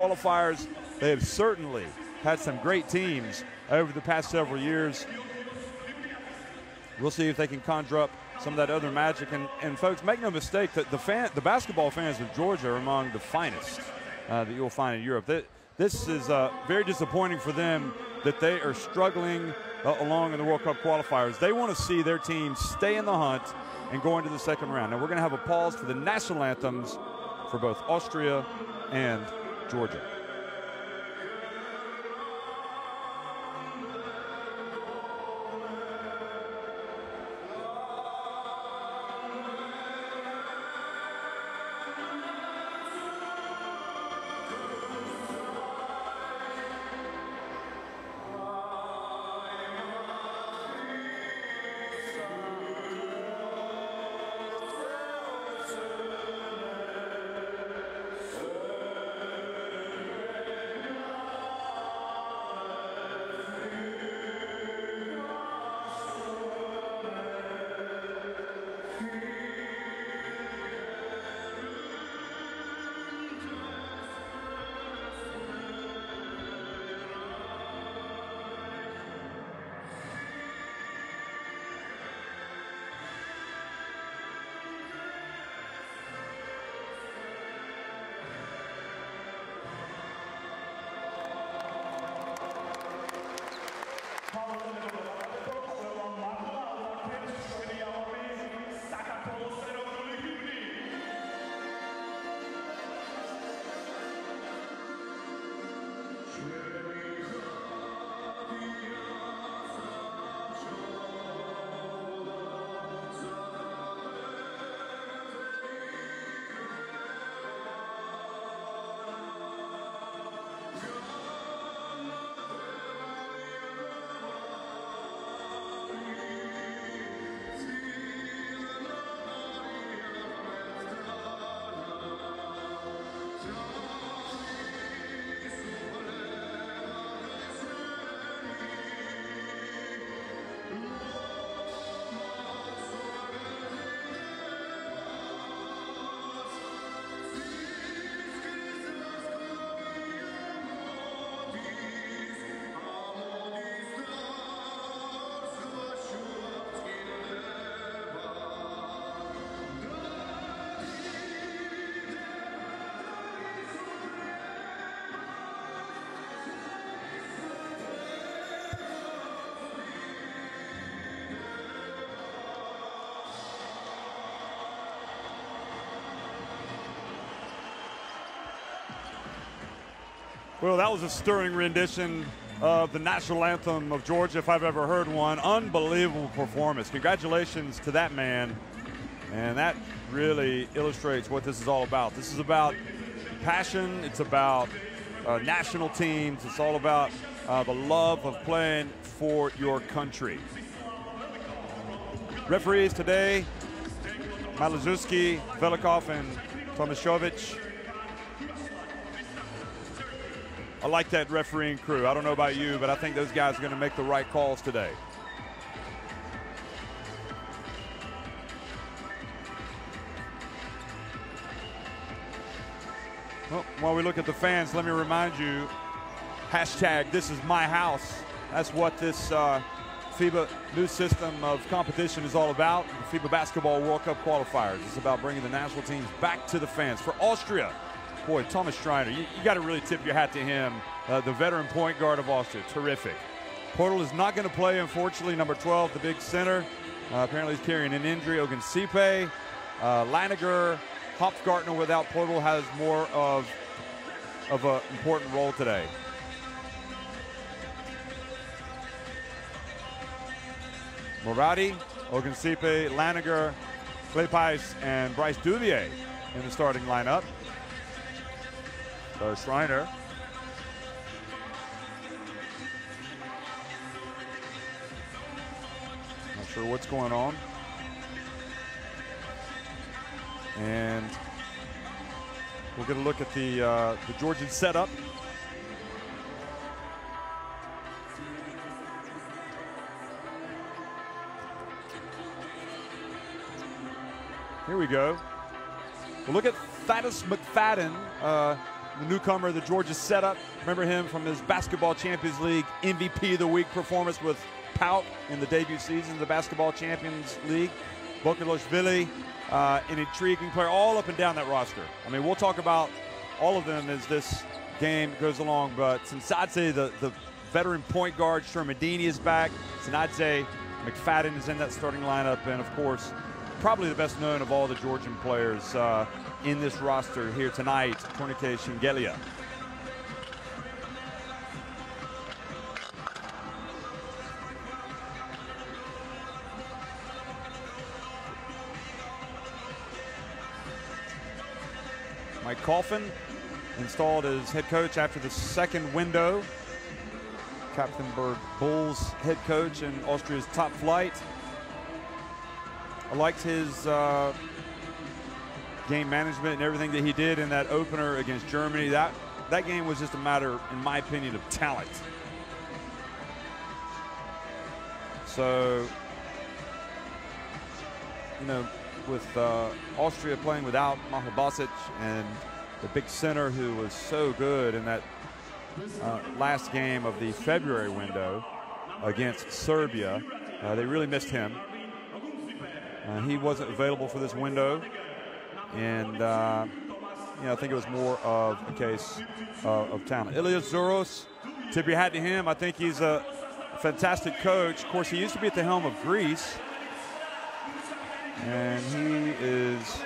qualifiers. They have certainly had some great teams over the past several years. We'll see if they can conjure up some of that other magic. And folks, make no mistake that the basketball fans of Georgia are among the finest that you'll find in Europe. This is very disappointing for them that they are struggling along in the World Cup qualifiers. They want to see their team stay in the hunt and go into the second round. Now we're going to have a pause for the national anthems for both Austria and Georgia. Well, that was a stirring rendition of the national anthem of Georgia, if I've ever heard one. Unbelievable performance. Congratulations to that man. And that really illustrates what this is all about. This is about passion. It's about national teams. It's all about the love of playing for your country. Referees today, Malazewski, Velikov, and Tomashovic. I like that refereeing crew. I don't know about you, but I think those guys are going to make the right calls today. Well, while we look at the fans, let me remind you, hashtag this is my house. That's what this FIBA new system of competition is all about. The FIBA Basketball World Cup Qualifiers. It's about bringing the national teams back to the fans. For Austria, boy, Thomas Schreiner, you got to really tip your hat to him, the veteran point guard of Austria. Terrific. Portal is not going to play, unfortunately. Number 12, the big center. Apparently he's carrying an injury. Ogunsipe, Laniger, Hopfgartner without Portal has more of an important role today. Morati, Ogunsipe, Laniger, Klepais, and Bryce Duvier in the starting lineup. So Schreiner. Not sure what's going on. And we'll get a look at the Georgian setup. Here we go. We'll look at Thaddeus McFadden. the newcomer, the Georgia setup. Remember him from his Basketball Champions League MVP of the Week performance with Pout in the debut season of the Basketball Champions League. Bokiloshvili, an intriguing player all up and down that roster. I mean, we'll talk about all of them as this game goes along, but Sinsadze, the veteran point guard, Shermadini is back. Sinadze McFadden is in that starting lineup, and of course, probably the best known of all the Georgian players in this roster here tonight, Tourniquet Shingelia. Mike Coffin installed as head coach after the second window. Kapfenberg Bulls head coach in Austria's top flight. I liked his game management and everything that he did in that opener against Germany. That game was just a matter, in my opinion, of talent. So, you know, with Austria playing without Maha Basic and the big center who was so good in that last game of the February window against Serbia, they really missed him. He wasn't available for this window, and you know, I think it was more of a case of talent. Ilias Zouros, tip your hat to him. I think he's a fantastic coach. Of course, he used to be at the helm of Greece, and he is,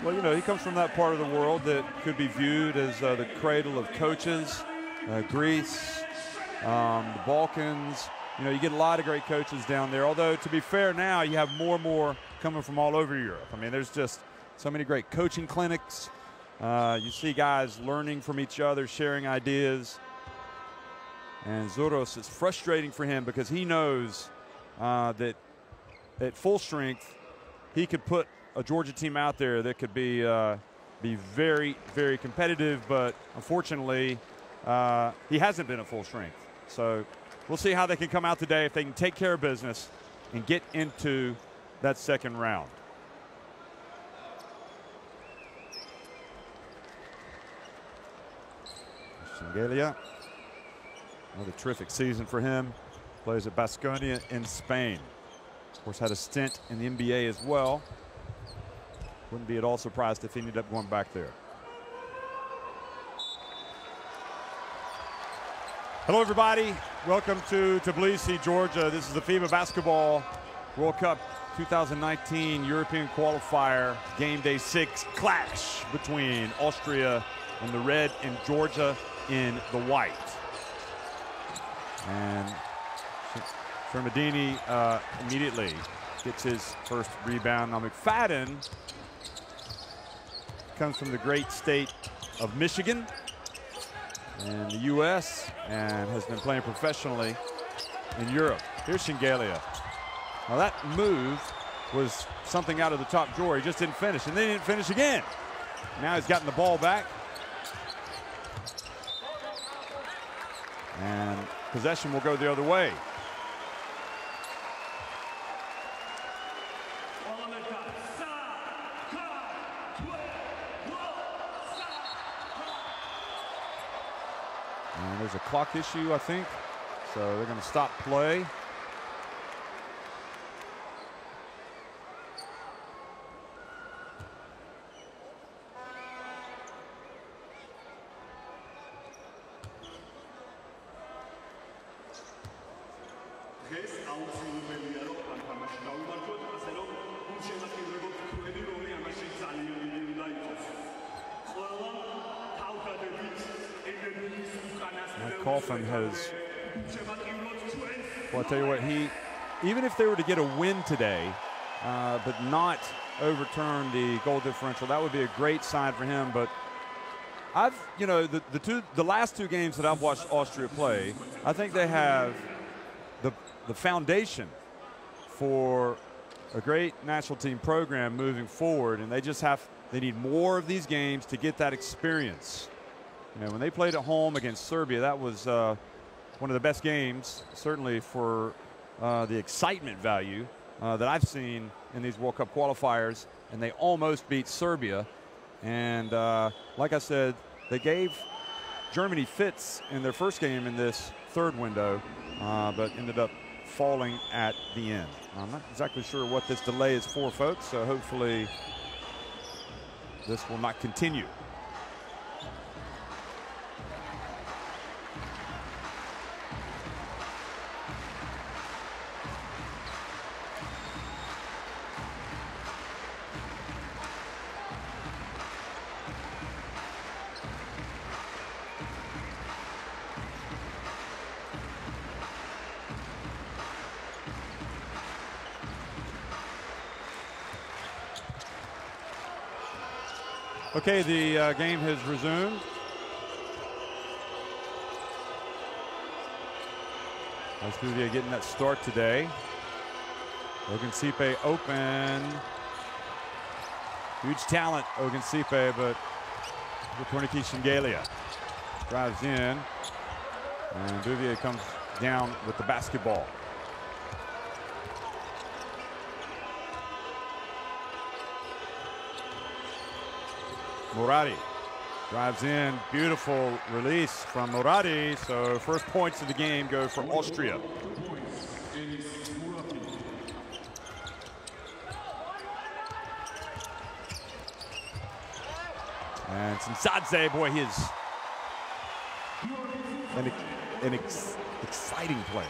well, you know, he comes from that part of the world that could be viewed as the cradle of coaches. Greece, the Balkans. You know, you get a lot of great coaches down there. Although, to be fair, now you have more and more coming from all over Europe. I mean, there's just so many great coaching clinics. You see guys learning from each other, sharing ideas. And Zouros, it's frustrating for him because he knows that at full strength, he could put a Georgia team out there that could be very, very competitive. But unfortunately, he hasn't been at full strength. So we'll see how they can come out today, if they can take care of business and get into that second round. Shingelia, another terrific season for him. Plays at Baskonia in Spain. Of course, had a stint in the NBA as well. Wouldn't be at all surprised if he ended up going back there. Hello, everybody. Welcome to Tbilisi, Georgia. This is the FIBA Basketball World Cup 2019 European Qualifier Game Day 6 clash between Austria in the red and Georgia in the white. And Shermadini immediately gets his first rebound. Now McFadden comes from the great state of Michigan in the U.S. and has been playing professionally in Europe. Here's Shingelia. Now that move was something out of the top drawer. He just didn't finish, and then he didn't finish again. Now he's gotten the ball back. And possession will go the other way. And there's a clock issue, I think. So they're going to stop play. Coffin has, well, I'll tell you what, even if they were to get a win today, but not overturn the goal differential, that would be a great sign for him. But you know, the last two games that I've watched Austria play, I think they have the foundation for a great national team program moving forward, and they need more of these games to get that experience. You know, when they played at home against Serbia, that was one of the best games, certainly for the excitement value that I've seen in these World Cup qualifiers, and they almost beat Serbia. And like I said, They gave Germany fits in their first game in this third window, but ended up falling at the end. I'm not exactly sure what this delay is for, folks, so hopefully this will not continue. Okay, the game has resumed. Austria getting that start today. Ogunsipe open. Huge talent, Ogunsipe, but Tornike Shengelia drives in, and Duvier comes down with the basketball. Moradi drives in, beautiful release from Moradi. So first points of the game go for Austria. And Sinsadze, boy, he is an exciting player.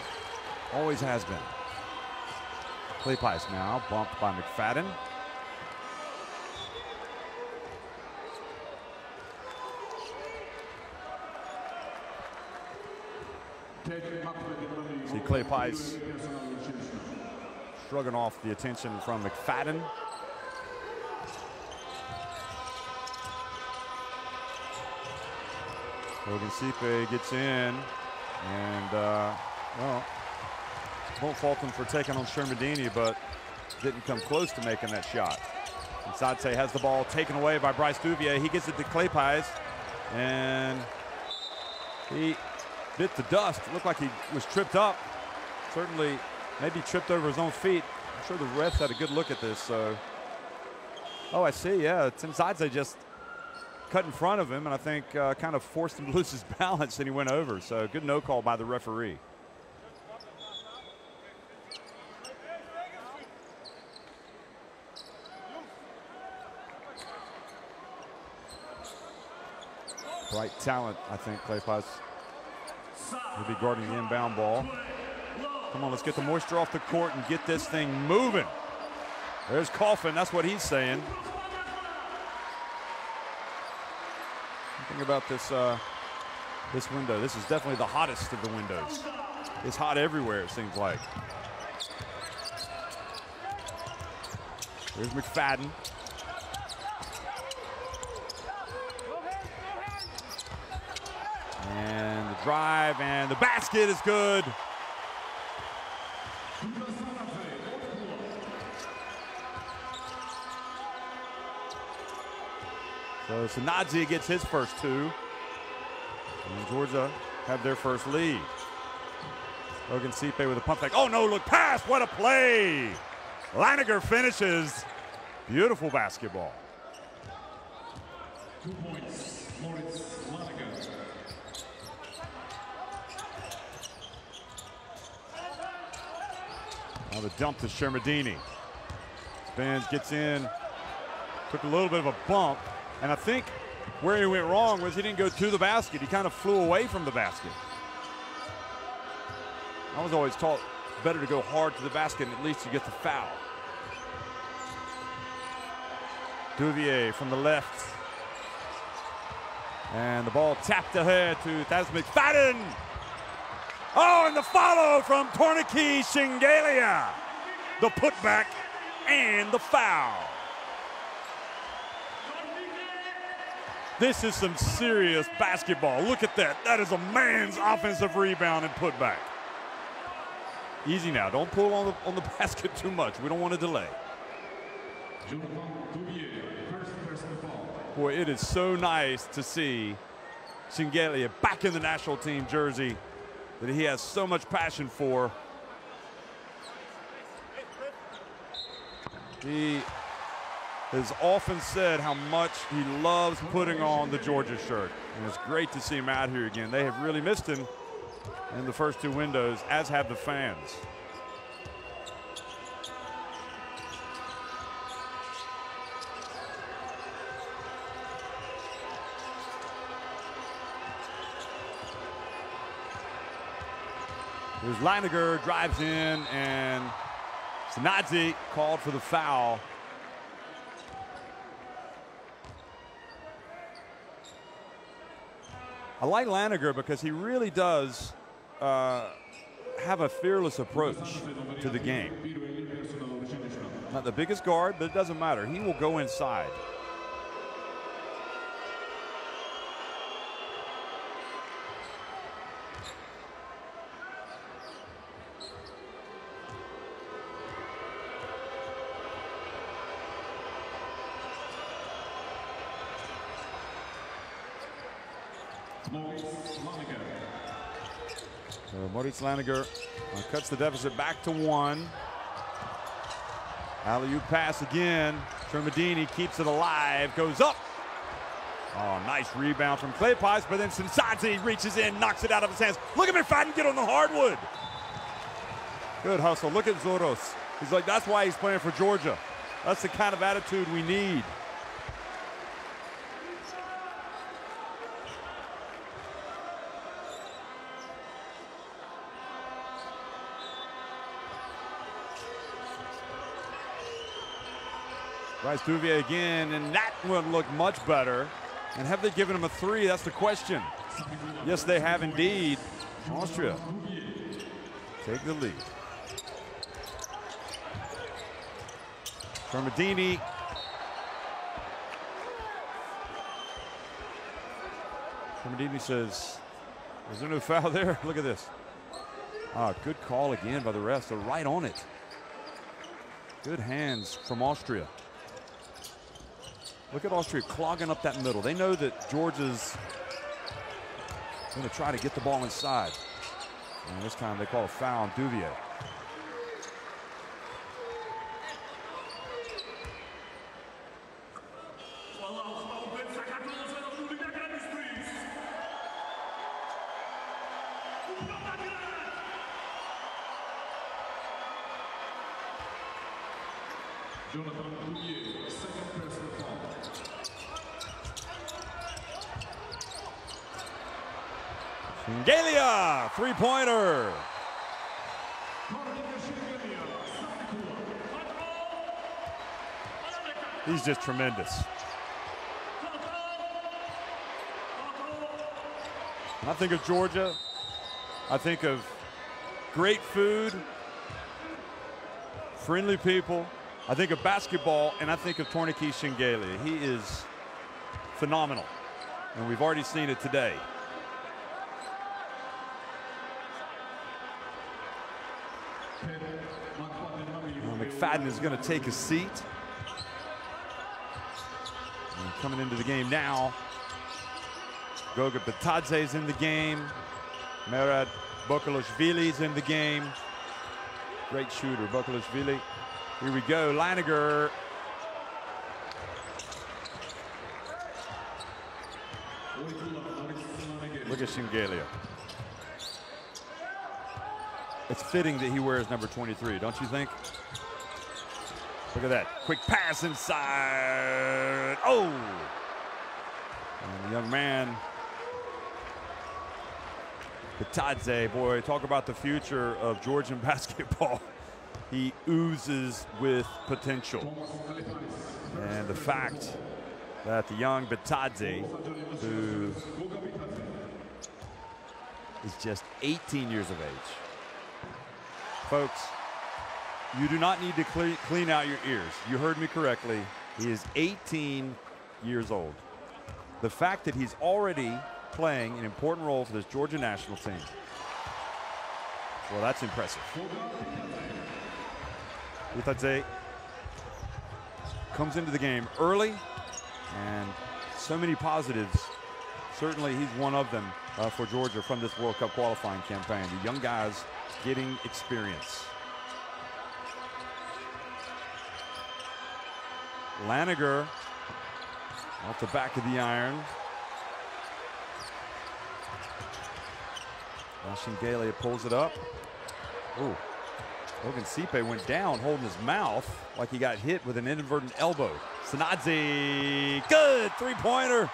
Always has been. Kleypais now bumped by McFadden. See Kleypais shrugging off the attention from McFadden. Ogunsipe gets in, and well, won't fault him for taking on Shermadini, but didn't come close to making that shot. And Sadse has the ball taken away by Bryce Duvier. He gets it to Kleypais, and he bit the dust. It looked like he was tripped up. Certainly, maybe tripped over his own feet. I'm sure the refs had a good look at this. So, oh, I see. Yeah, Sinsadze just cut in front of him, and I think kind of forced him to lose his balance, and he went over. So, good no call by the referee. Bright talent, I think, Kleypais. He'll be guarding the inbound ball. Come on, let's get the moisture off the court and get this thing moving. There's Coffin, that's what he's saying. Think about this this window. This is definitely the hottest of the windows. It's hot everywhere, it seems like. There's McFadden. And the drive, and the basket is good. So Sinadze gets his first two. And Georgia have their first lead. Ogunsipe with a pump fake. Oh no, look, pass, what a play. Leininger finishes. Beautiful basketball. 2 points, Moritz Leininger. Now the dump to Shermadini. Spins, gets in, took a little bit of a bump, and I think where he went wrong was he didn't go to the basket. He kind of flew away from the basket. I was always taught better to go hard to the basket, and at least you get the foul. Duvier from the left. And the ball tapped ahead to Thaz McFadden. Oh, and the follow from Tornike Shengelia. The putback and the foul. This is some serious basketball. Look at that. That is a man's offensive rebound and putback. Easy now. Don't pull on the basket too much. We don't want to delay. Boy, it is so nice to see Shengelia back in the national team jersey that he has so much passion for. has often said how much he loves putting on the Georgia shirt. And it's great to see him out here again. They have really missed him in the first two windows, as have the fans. Here's Leininger, drives in, and Sinadze called for the foul. I like Leininger because he really does have a fearless approach to the game. Not the biggest guard, but it doesn't matter. He will go inside. So Moritz Leininger cuts the deficit back to 1. Alley-oop pass again. Shermadini keeps it alive, goes up. Oh, nice rebound from Kleypas, but then Sinadze reaches in, knocks it out of his hands. Look at McFadden get on the hardwood. Good hustle. Look at Zoros. He's like, that's why he's playing for Georgia. That's the kind of attitude we need. Bryce Duvier again, and that one looked much better. And have they given him a 3? That's the question. Yes, they have indeed. Austria take the lead. Shermadini. Shermadini says, is there no foul there? Look at this. Good call again by the refs. They're right on it. Good hands from Austria. Look at Austria clogging up that middle. They know that Georgia's going to try to get the ball inside. And this time they call a foul on Duvier. Galia, three-pointer. He's just tremendous. When I think of Georgia, I think of great food, friendly people. I think of basketball, and I think of Tornike Shengelia. He is phenomenal, and we've already seen it today. McFadden is going to take a seat. And coming into the game now, Goga Bitadze is in the game. Merad Bokolashvili is in the game. Great shooter, Bokolashvili. Here we go, Leininger. Look at Shengelia. It's fitting that he wears number 23, don't you think? Look at that. Quick pass inside. Oh! And the young man, Bitadze, boy, talk about the future of Georgian basketball. He oozes with potential. And the fact that the young Bitadze, who is just 18 years of age. Folks, you do not need to clean out your ears. You heard me correctly. He is 18 years old. The fact that he's already playing an important role for this Georgia national team, well, that's impressive. Bitadze comes into the game early, and so many positives. Certainly, he's one of them for Georgia from this World Cup qualifying campaign. The young guys getting experience. Laniger off the back of the iron. Shingalia pulls it up. Ooh. Ogunsipe went down holding his mouth like he got hit with an inadvertent elbow. Sanadze, good three-pointer.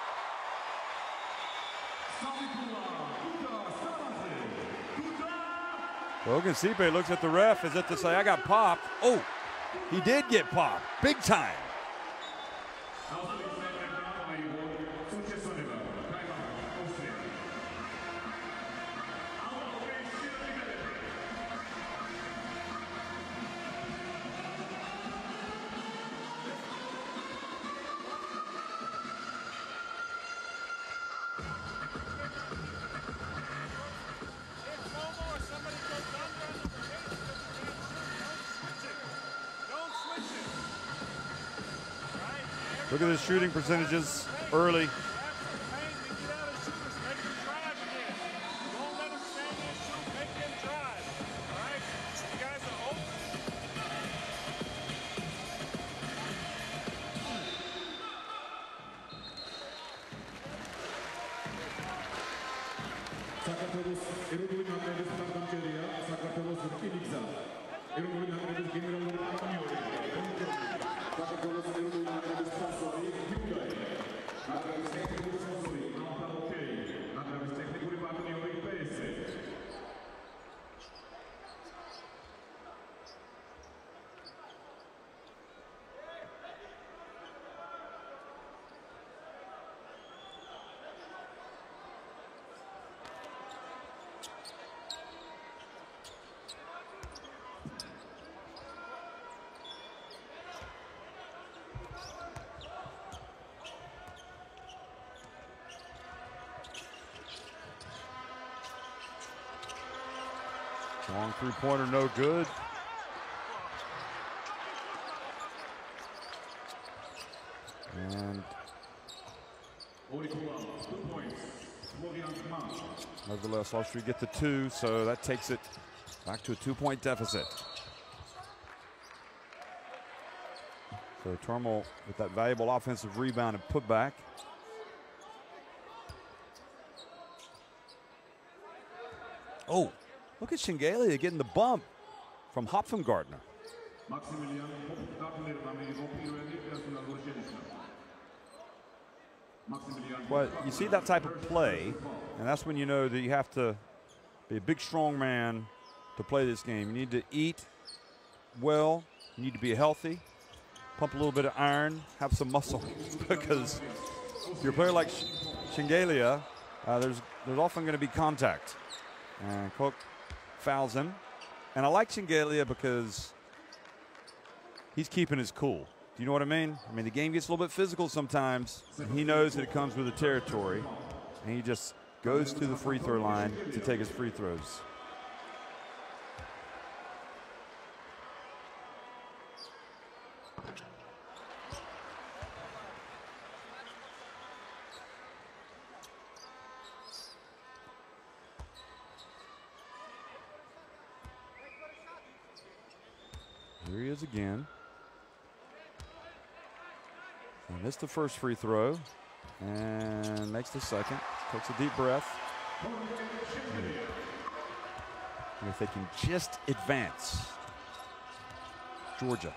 Ogunsipe looks at the ref as if to say, I got popped. Oh, he did get popped, big time. Look at his shooting percentages early. Long three-pointer, no good. And nevertheless, Austria get the two, so that takes it back to a two-point deficit. So Turmel with that valuable offensive rebound and putback. Oh. Look at Shingalia getting the bump from Hopfengartner. Well, you see that type of play, and that's when you know that you have to be a big, strong man to play this game. You need to eat well, you need to be healthy, pump a little bit of iron, have some muscle, because if you're a player like Shingalia, there's often going to be contact. And Cook fouls him. And I like Shingalia because he's keeping his cool. Do you know what I mean? I mean, the game gets a little bit physical sometimes, and he knows that it comes with the territory, and he just goes to the free throw line to take his free throws. Here he is again. He missed the first free throw and makes the second. Takes a deep breath. And if they can just advance, Georgia.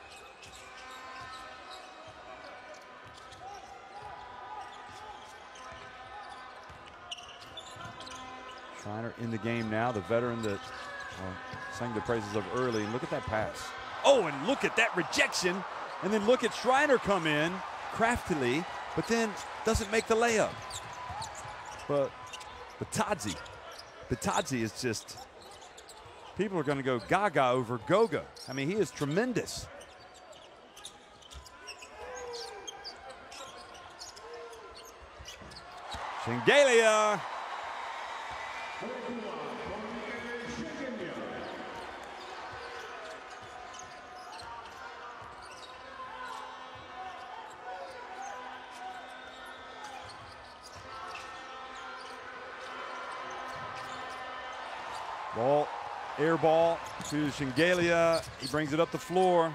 Schreiner in the game now, the veteran that sang the praises of early. And look at that pass. Oh, and look at that rejection. And then look at Schreiner come in craftily, but then doesn't make the layup. But Bitadze is just, people are going to go gaga over Goga. I mean, he is tremendous. Shingalia. Ball, air ball to Shingalia. He brings it up the floor.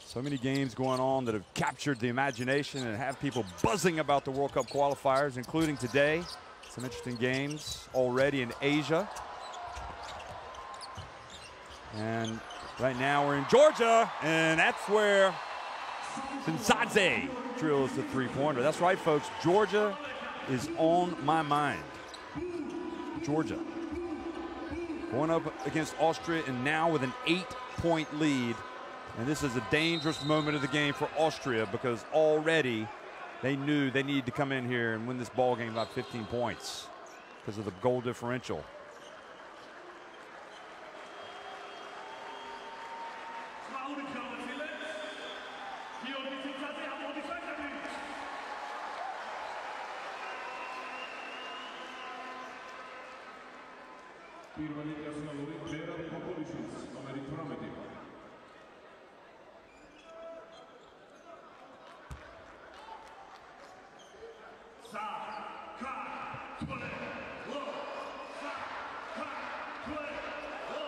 So many games going on that have captured the imagination and have people buzzing about the World Cup qualifiers, including today. Some interesting games already in Asia. And right now we're in Georgia, and that's where Sinsadze drills the three-pointer. That's right, folks. Georgia is on my mind. Georgia going up against Austria, and now with an 8-point lead. And this is a dangerous moment of the game for Austria because already they knew they needed to come in here and win this ball game by 15 points because of the goal differential.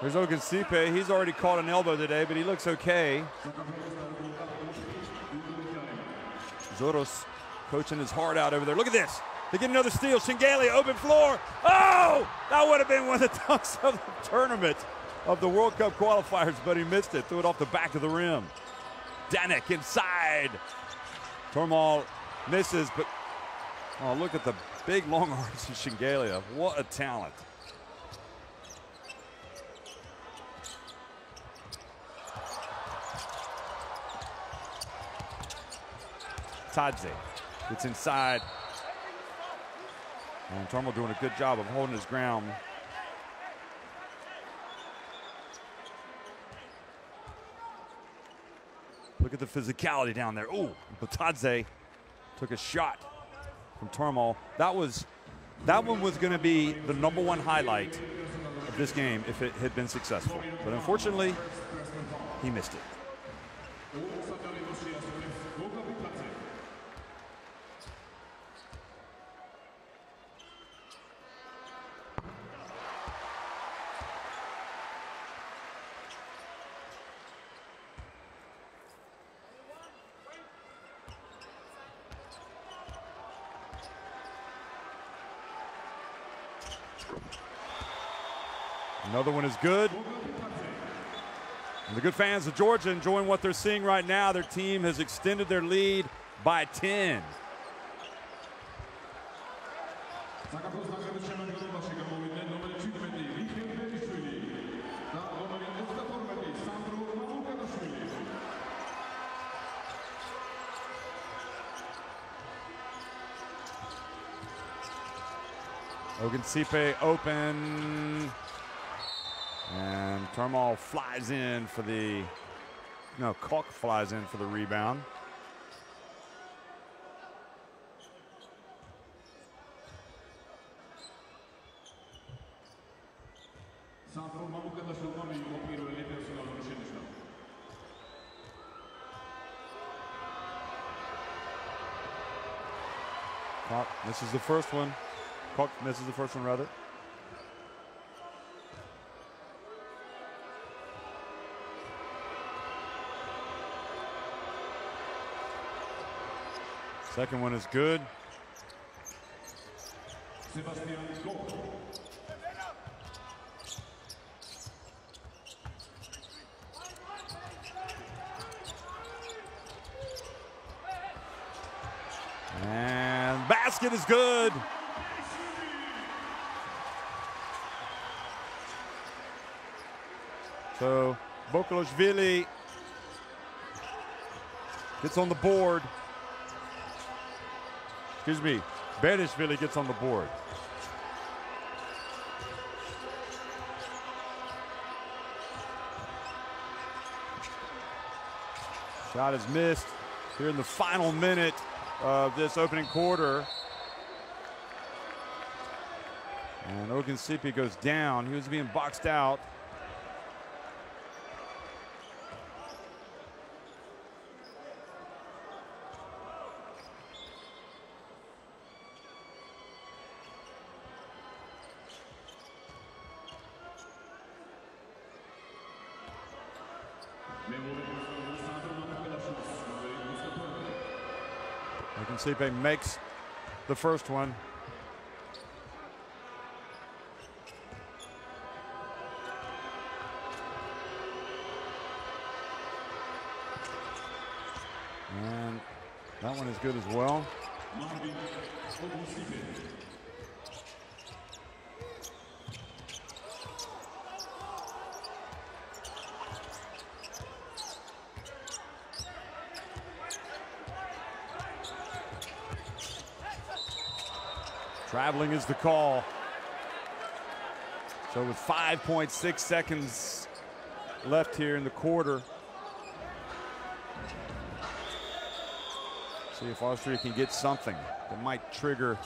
Here's Ogunsipe. He's already caught an elbow today, but he looks okay. Zoros coaching his heart out over there. Look at this. They get another steal. Shingalia, open floor. Oh! That would have been one of the dunks of the tournament of the World Cup qualifiers, but he missed it. Threw it off the back of the rim. Danek inside. Tormal misses, but oh, look at the big long arms of Shingalia. What a talent. Tadze gets inside. And Tormal doing a good job of holding his ground. Look at the physicality down there. Oh, Tadze took a shot from Tormal. That one was going to be the #1 highlight of this game if it had been successful. But unfortunately, he missed it. Another one is good. And the good fans of Georgia enjoying what they're seeing right now. Their team has extended their lead by 10. Ogunsipe open. And Tormal flies in for the, no, Koch flies in for the rebound. Koch misses the first one. Koch misses the first one, rather. Second one is good. And basket is good. So Bokolashvili gets on the board. Excuse me, Berdishvili gets on the board. Shot is missed here in the final minute of this opening quarter. And Ogunsipe goes down. He was being boxed out. Ogunsipe makes the first one. And that one is good as well. Traveling is the call. So with 5.6 seconds left here in the quarter, see if Austria can get something that might trigger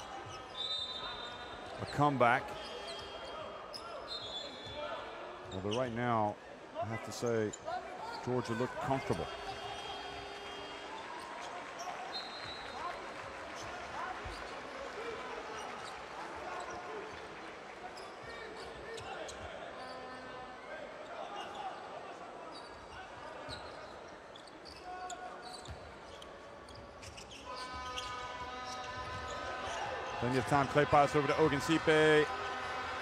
a comeback. Although right now, I have to say, Georgia looked comfortable. Plenty of time. Clay pass over to Ogunsipe.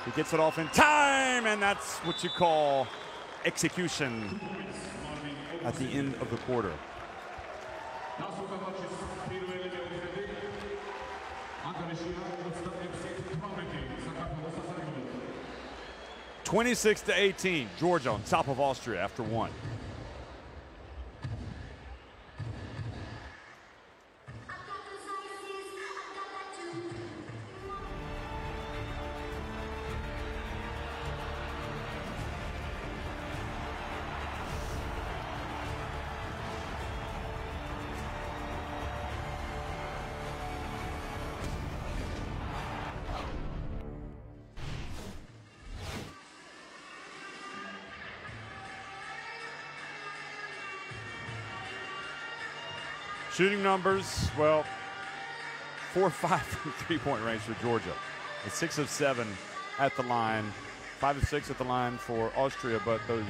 He gets it off in time, and that's what you call execution at the end of the quarter. 26-18, Georgia on top of Austria after one. Shooting numbers, well, 4 of 5 from three-point range for Georgia. It's 6 of 7 at the line, 5 of 6 at the line for Austria, but those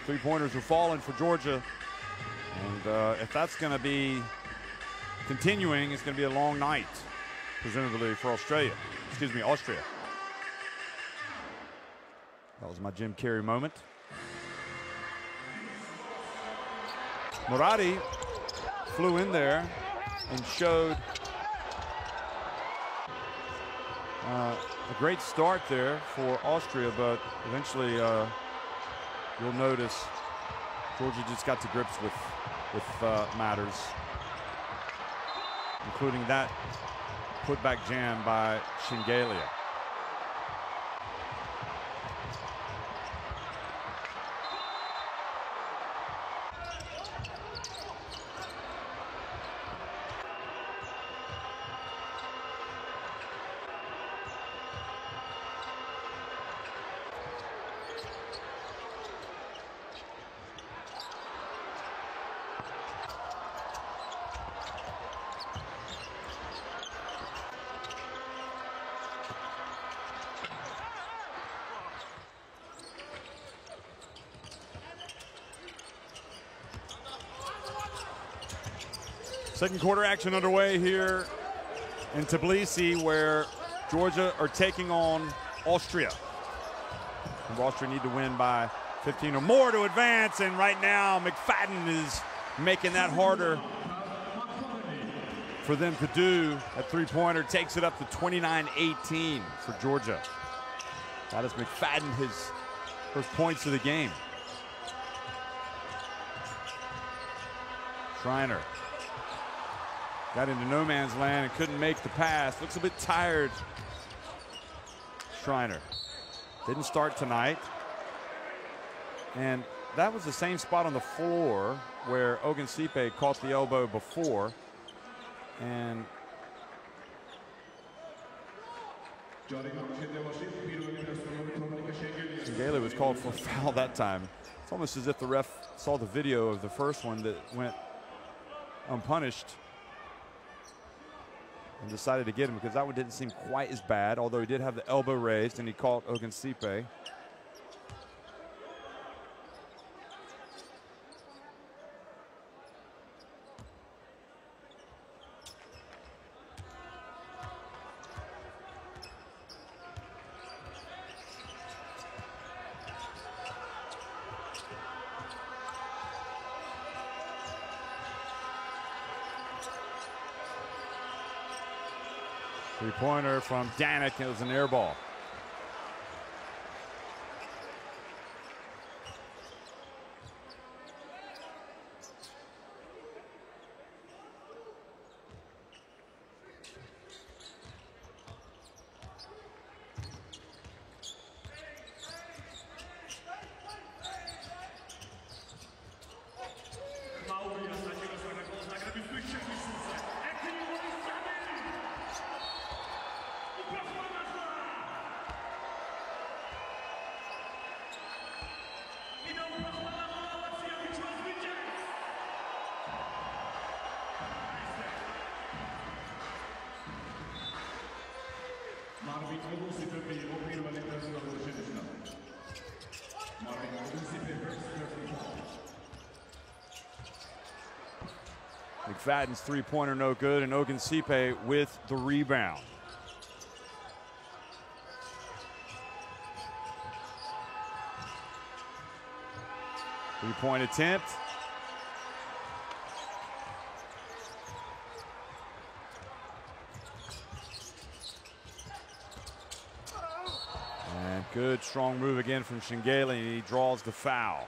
three-pointers are falling for Georgia. And if that's going to be continuing, it's going to be a long night, presumably for Austria. That was my Jim Carrey moment. Murati flew in there and showed a great start there for Austria, but eventually you'll notice Georgia just got to grips with matters, including that putback jam by Shingalia. Second quarter action underway here in Tbilisi, where Georgia are taking on Austria. And Austria need to win by 15 or more to advance, and right now McFadden is making that harder for them to do. That three-pointer takes it up to 29-18 for Georgia. That is McFadden, his first points of the game. Schreiner got into no man's land and couldn't make the pass. Looks a bit tired. Schreiner didn't start tonight. And that was the same spot on the floor where Ogunsipe caught the elbow before. And Shingalia was called for a foul that time. It's almost as if the ref saw the video of the first one that went unpunished and decided to get him, because that one didn't seem quite as bad, although he did have the elbow raised and he caught Ogunsipe. Three-pointer from Danik. It was an air ball. McFadden's three-pointer no good, and Ogunsipe with the rebound. Three-point attempt. And good strong move again from Shingeli. He draws the foul.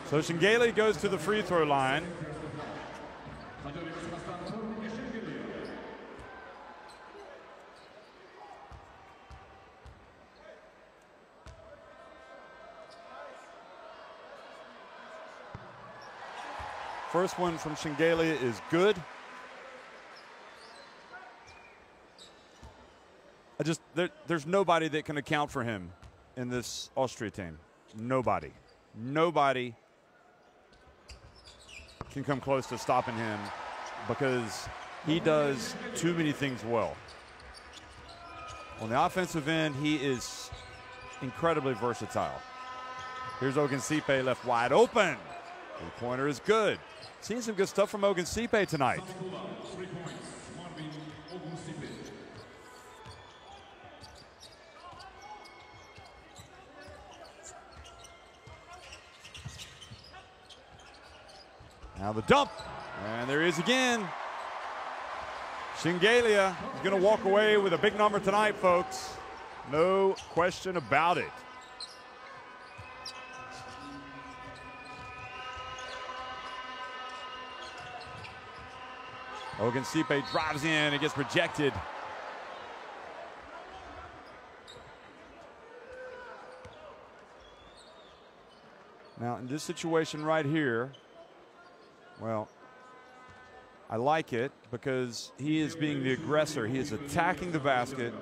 So Shingeli goes to the free throw line. First one from Shingeli is good. There's nobody that can account for him in this Austria team. Nobody. Nobody can come close to stopping him because he does too many things well. On the offensive end, he is incredibly versatile. Here's Ogunsipe left wide open. Three-pointer is good. Seen some good stuff from Ogunsipe tonight. Now the dump, and there he is again. Shingeli is going to walk away with a big number tonight, folks. No question about it. Ogunsipe drives in, it gets rejected. Now in this situation right here, well, I like it because he is being the aggressor. He is attacking the basket.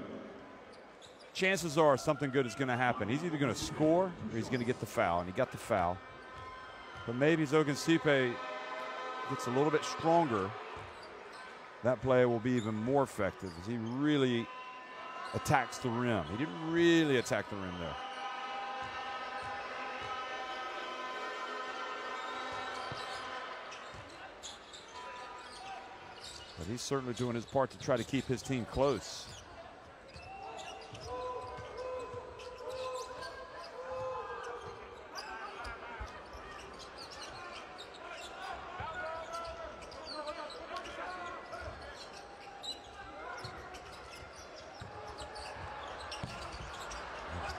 Chances are something good is going to happen. He's either going to score or he's going to get the foul, and he got the foul. But maybe as Ogunsipe gets a little bit stronger, that play will be even more effective as he really attacks the rim. He didn't really attack the rim there. But he's certainly doing his part to try to keep his team close.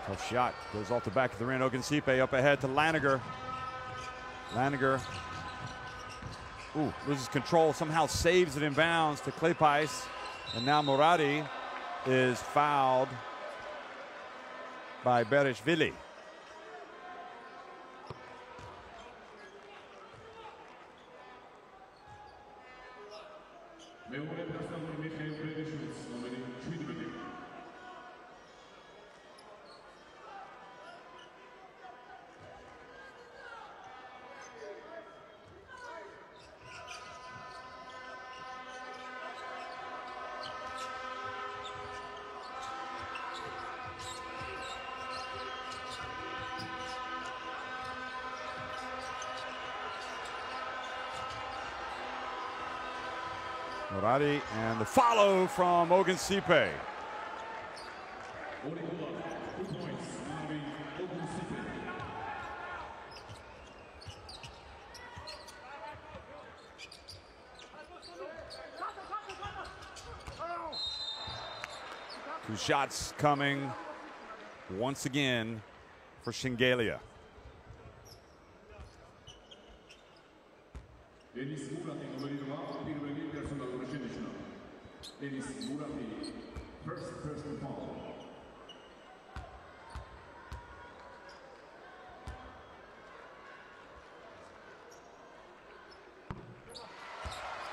Tough shot, goes off the back of the rim. Ogunsipe up ahead to Laniger. Laniger. Ooh, loses control, somehow saves it in bounds to Klepais. And now Muradi is fouled by Berishvili. Morari, and the follow from Ogunsipe. Two shots coming once again for Shengelia.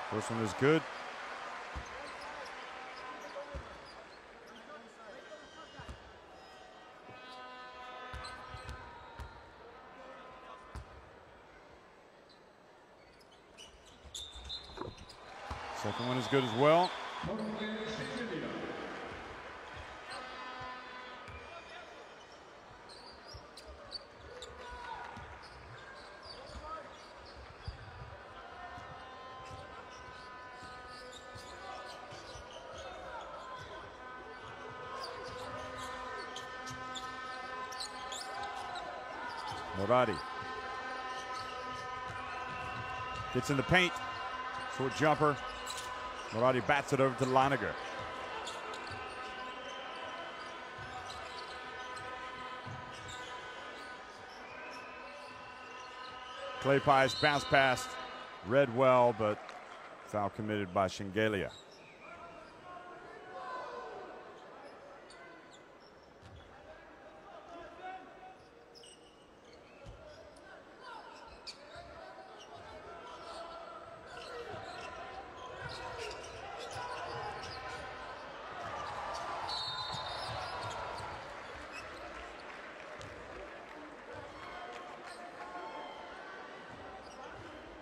First one is good. Second one is good as well. Morari gets in the paint. Short jumper. Morari bats it over to Laniger. Clay Pies bounce past, read well, but foul committed by Shengelia.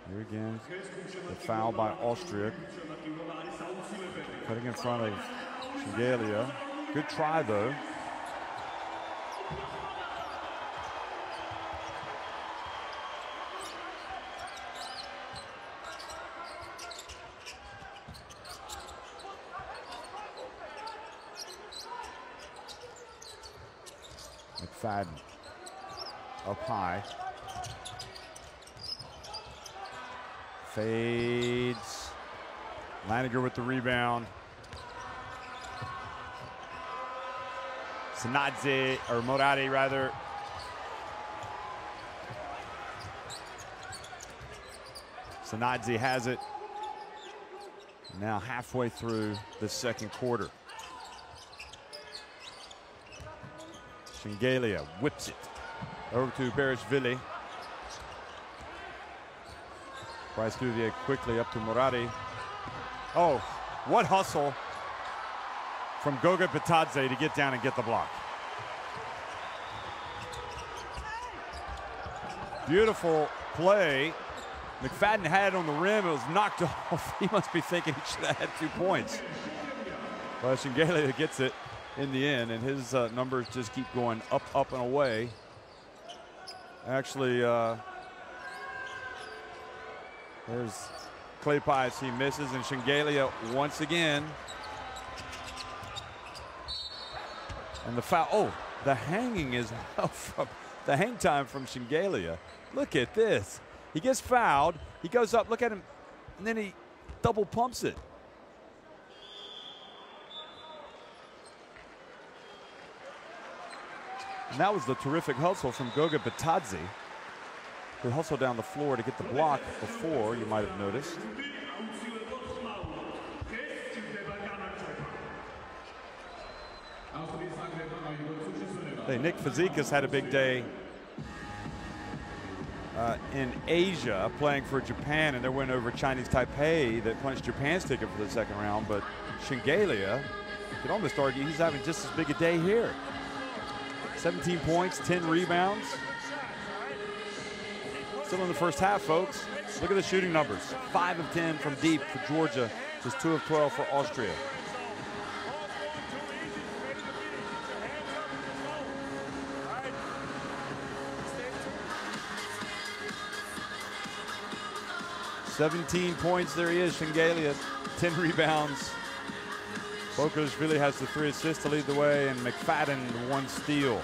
Here again, the foul by Austria. Cutting in front of Shengelia. Good try, though. McFadden up high. Fades. Laniger with the rebound. Sanadze, or Morari rather. Sanadze has it. Now halfway through the second quarter. Shengelia whips it over to Bereshvili. Tries through the quickly up to Morari. Oh, what hustle from Goga Bitadze to get down and get the block. Beautiful play. McFadden had it on the rim. It was knocked off. He must be thinking he should have had 2 points. But Shengelia gets it in the end, and his numbers just keep going up, up, and away. Actually, there's Clay Pies, he misses, and Shengelia once again. And the foul, oh, the hanging is from the hang time from Shengelia. Look at this. He gets fouled, he goes up, look at him, and then he double pumps it. And that was the terrific hustle from Goga Bitadze, who hustled down the floor to get the block before, you might have noticed. Hey, Nick Fazekas had a big day in Asia playing for Japan, and they went over Chinese Taipei that punched Japan's ticket for the second round. But Shengelia, you could almost argue he's having just as big a day here. 17 points, 10 rebounds. Still in the first half, folks. Look at the shooting numbers. 5 of 10 from deep for Georgia, just 2 of 12 for Austria. "17 points, there he is, Shengelia. 10 rebounds. Bokashvili has the 3 assists to lead the way, and McFadden the 1 steal.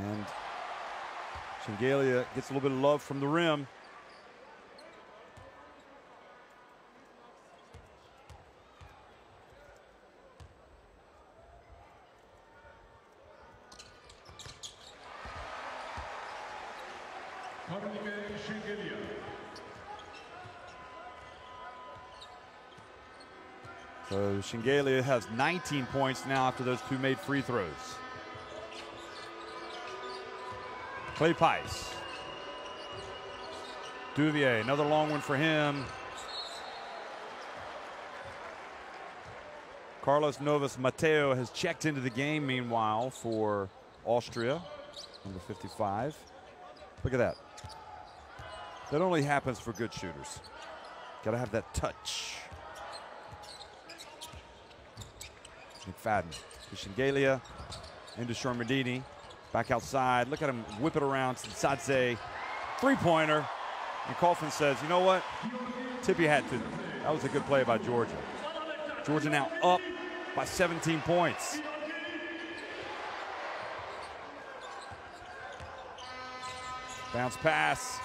And Shengelia gets a little bit of love from the rim. So Shengelia has 19 points now after those 2 made free throws. Clay Pice. Duvier, another long one for him. Carlos Novas Mateo has checked into the game meanwhile for Austria, number 55. Look at that. That only happens for good shooters. Got to have that touch. McFadden to Shengelia, into Sharmadini. Back outside, look at him whip it around. Sadze, 3-pointer. And Coughlin says, you know what? Tip your hat to them. That was a good play by Georgia. Georgia now up by 17 points. Bounce pass.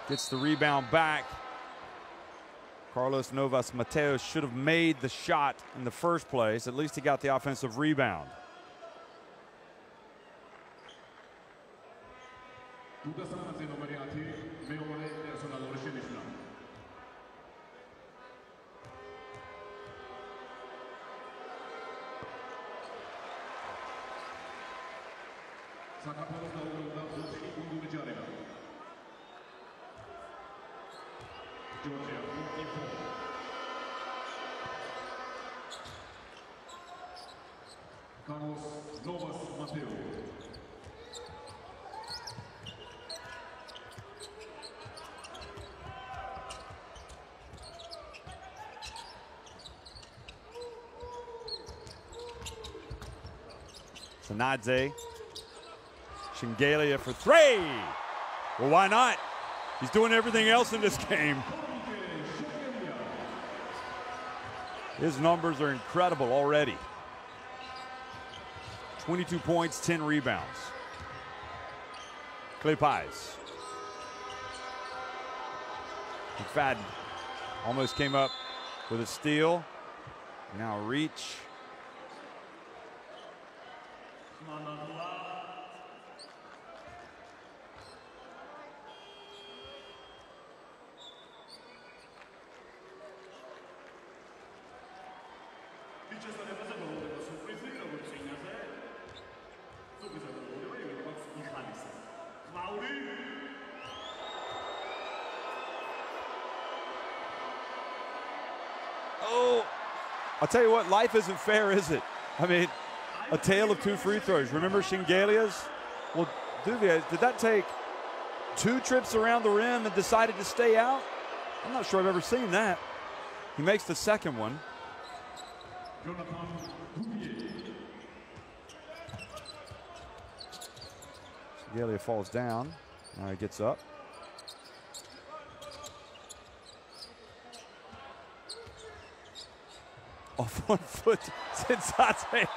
Gets the rebound back. Carlos Novas Mateo should have made the shot in the first place. At least he got the offensive rebound. Carlos Novas Mateo. Sanadze. Shengelia for 3. Well, why not? He's doing everything else in this game. His numbers are incredible already. 22 points, 10 rebounds. Clay Pies. McFadden almost came up with a steal. Now reach. Oh, I'll tell you what, life isn't fair, is it? I mean, a tale of 2 free throws. Remember Shengelia's? Well, Duvier, did that take 2 trips around the rim and decided to stay out? I'm not sure I've ever seen that. He makes the second one. Shengelia falls down. Now he gets up. Off 1 foot, Sensate.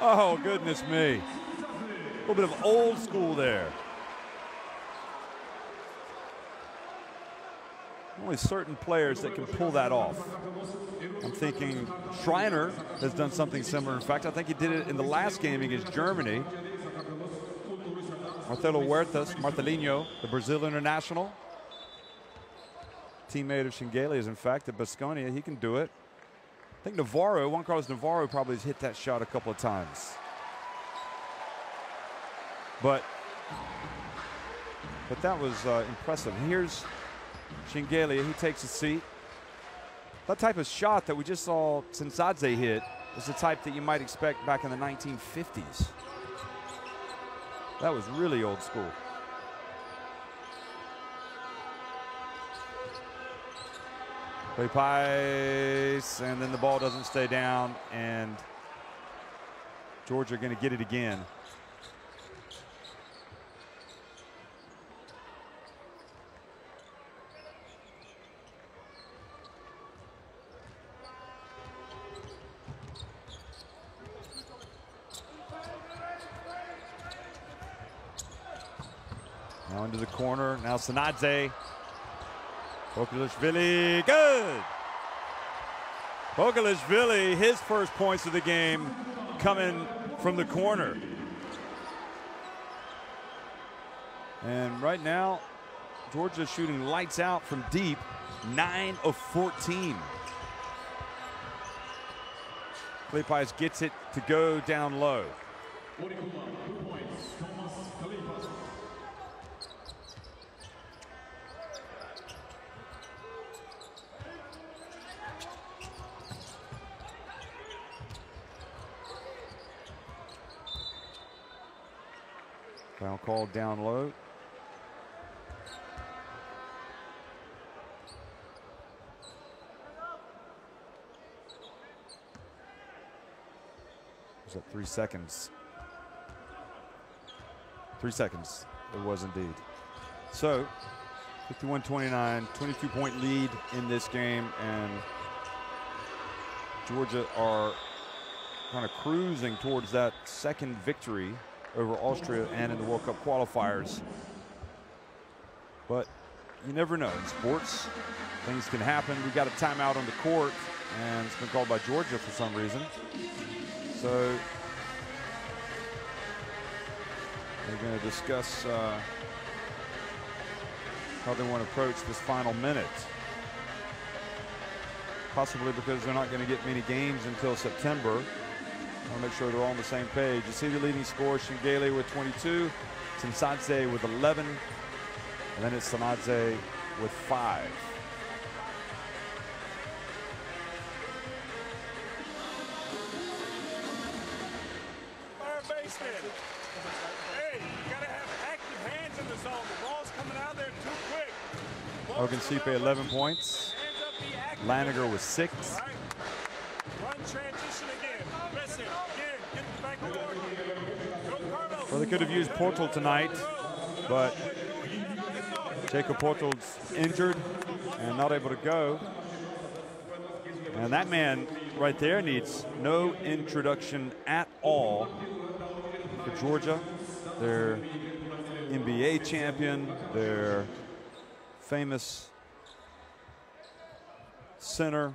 Oh, goodness me. A little bit of old school there. only certain players that can pull that off. I'm thinking Schreiner has done something similar. In fact, I think he did it in the last game against Germany. Marcelo Marcelinho, the Brazil international, teammate of Shingelia's, in fact, at Baskonia. He can do it. I think Navarro, Juan Carlos Navarro, probably has hit that shot a couple of times. But that was impressive. Here's Shingelia. He takes a seat. That type of shot that we just saw Sensadzé hit is the type that you might expect back in the 1950s. That was really old school. Play pass, and then the ball doesn't stay down, and Georgia going to get it again. Now into the corner. Now Sanadze. Bogalishvili, good. Bogalishvili, his first points of the game coming from the corner. And right now, Georgia shooting lights out from deep, 9 of 14. Klipais gets it to go down low. Foul called down low. Was that 3 seconds? 3 seconds. It was indeed. So, 51-29, 22-point lead in this game, and Georgia are kind of cruising towards that second victory over Austria and in the World Cup qualifiers. But you never know. In sports, things can happen. We got a timeout on the court, and it's been called by Georgia for some reason. So they're going to discuss how they want to approach this final minute. Possibly because they're not going to get many games until September. I want to make sure they're all on the same page. You see the leading scorer, Shingele with 22, Sensadzé with 11, and then it's Sanadze with 5. Third baseman. Hey, you gotta have active hands in the zone. The ball's coming out there too quick. Hogan Sipe 11 points. Laniger with 6. Right. Run transition again. Press it again. Get the back of the Well, they could have used Portal tonight, but Jacob Portal's injured and not able to go. And that man right there needs no introduction at all for Georgia. Their NBA champion, their famous center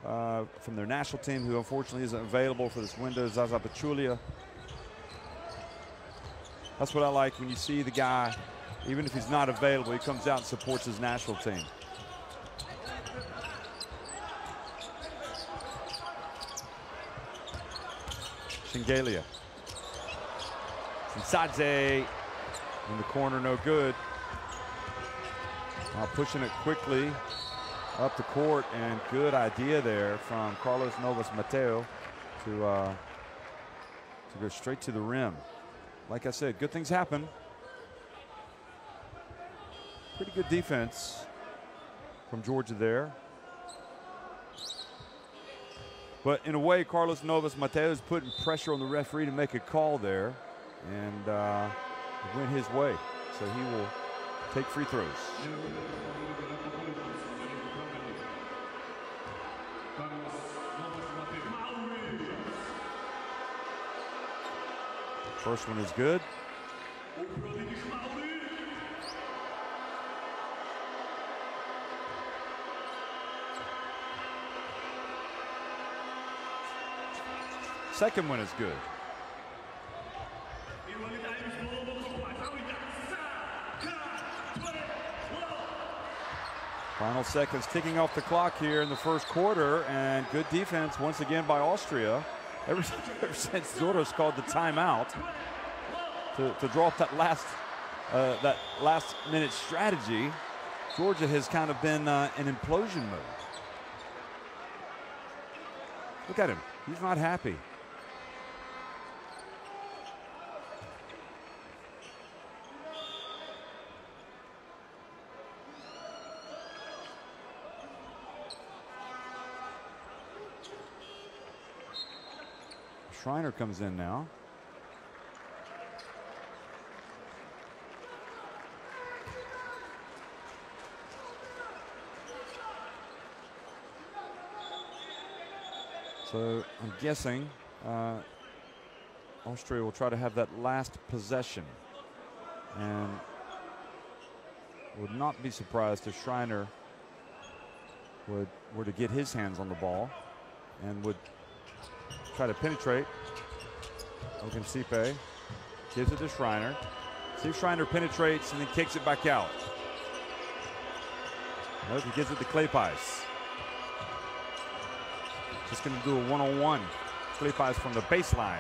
from their national team, who unfortunately isn't available for this window, Zaza Pachulia. That's what I like when you see the guy, even if he's not available, he comes out and supports his national team. Shingelia. Sensadzé in the corner, no good. Now pushing it quickly up the court, and good idea there from Carlos Novas Mateo to go straight to the rim. Like I said, good things happen. Pretty good defense from Georgia there. But in a way, Carlos Novas Mateo is putting pressure on the referee to make a call there, and it went his way. So he will take free throws. First one is good. Second one is good. Final seconds ticking off the clock here in the first quarter, and good defense once again by Austria. Ever since Zoros called the timeout to draw up that last minute strategy, Georgia has kind of been in implosion mode. Look at him, he's not happy. Schreiner comes in now. So I'm guessing Austria will try to have that last possession, and would not be surprised if Schreiner were to get his hands on the ball and would try to penetrate. Ogunsipe gives it to Schreiner. See if Schreiner penetrates and then kicks it back out. Nope, he gives it to Klepais. Just going to do a one-on-one. Klepais from the baseline.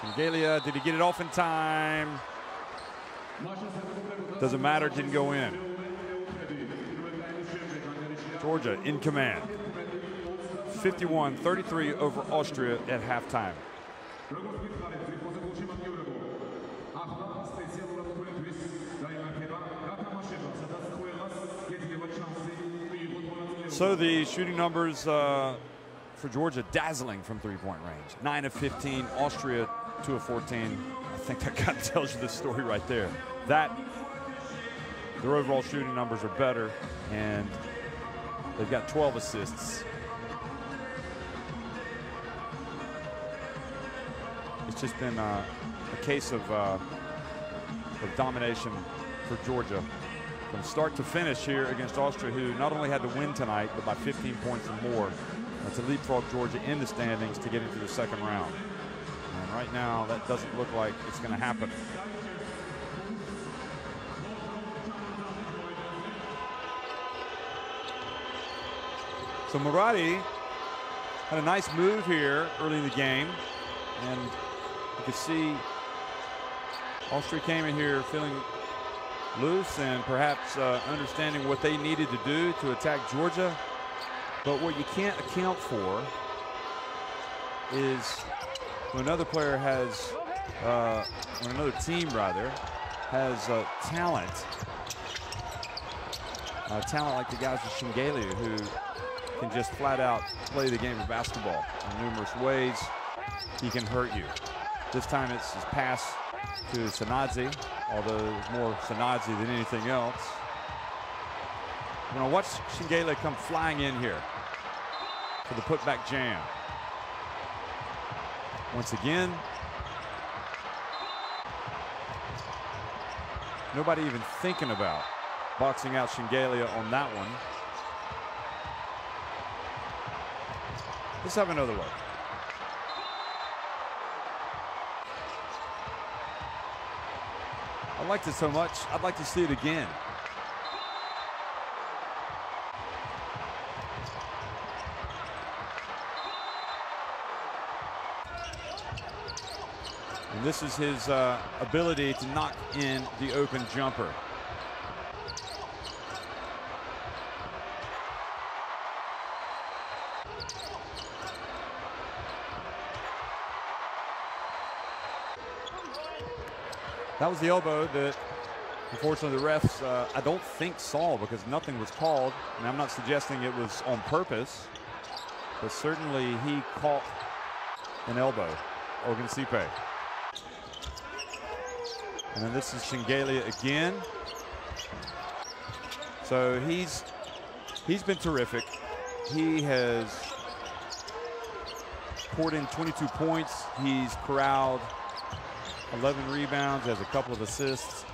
Shengelia, did he get it off in time? Doesn't matter, didn't go in. Georgia in command. 51-33 over Austria at halftime. So the shooting numbers for Georgia dazzling from three-point range. 9 of 15, Austria 2 of 14. I think that kind of tells you the story right there. Their overall shooting numbers are better, and they've got 12 assists. It's just been a case of domination for Georgia from start to finish here against Austria, who not only had to win tonight, but by 15 points or more to leapfrog Georgia in the standings to get into the second round. And right now, that doesn't look like it's going to happen. So Murati had a nice move here early in the game, and you could see Austria came in here feeling loose and perhaps understanding what they needed to do to attack Georgia. But what you can't account for is when another player has, when another team rather, has talent like the guys with Shengelia, who can just flat out play the game of basketball in numerous ways. He can hurt you. This time it's his pass to Sanadze, although it was more Sanadze than anything else. We're going to watch Shengelia come flying in here for the putback jam. Once again, nobody even thinking about boxing out Shengelia on that one. Let's have another look. I liked it so much, I'd like to see it again. And this is his ability to knock in the open jumper. That was the elbow that, unfortunately, the refs, I don't think saw, because nothing was called. And I'm not suggesting it was on purpose, but certainly he caught an elbow, Ogunsipe. And then this is Shengelia again. So he's been terrific. He has poured in 22 points. He's corralled 11 rebounds, has a couple of assists,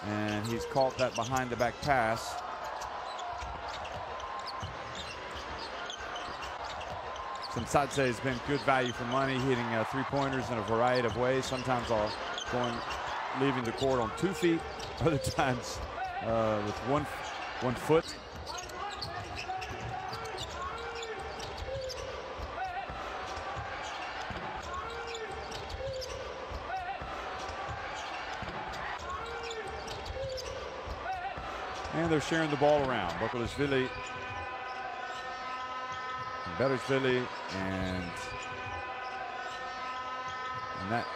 and he's caught that behind the back pass. Since Sadze has been good value for money, hitting three-pointers in a variety of ways. Sometimes leaving the court on 2 feet, other times with one foot. And they're sharing the ball around. Bakalashvili, Berishvili, and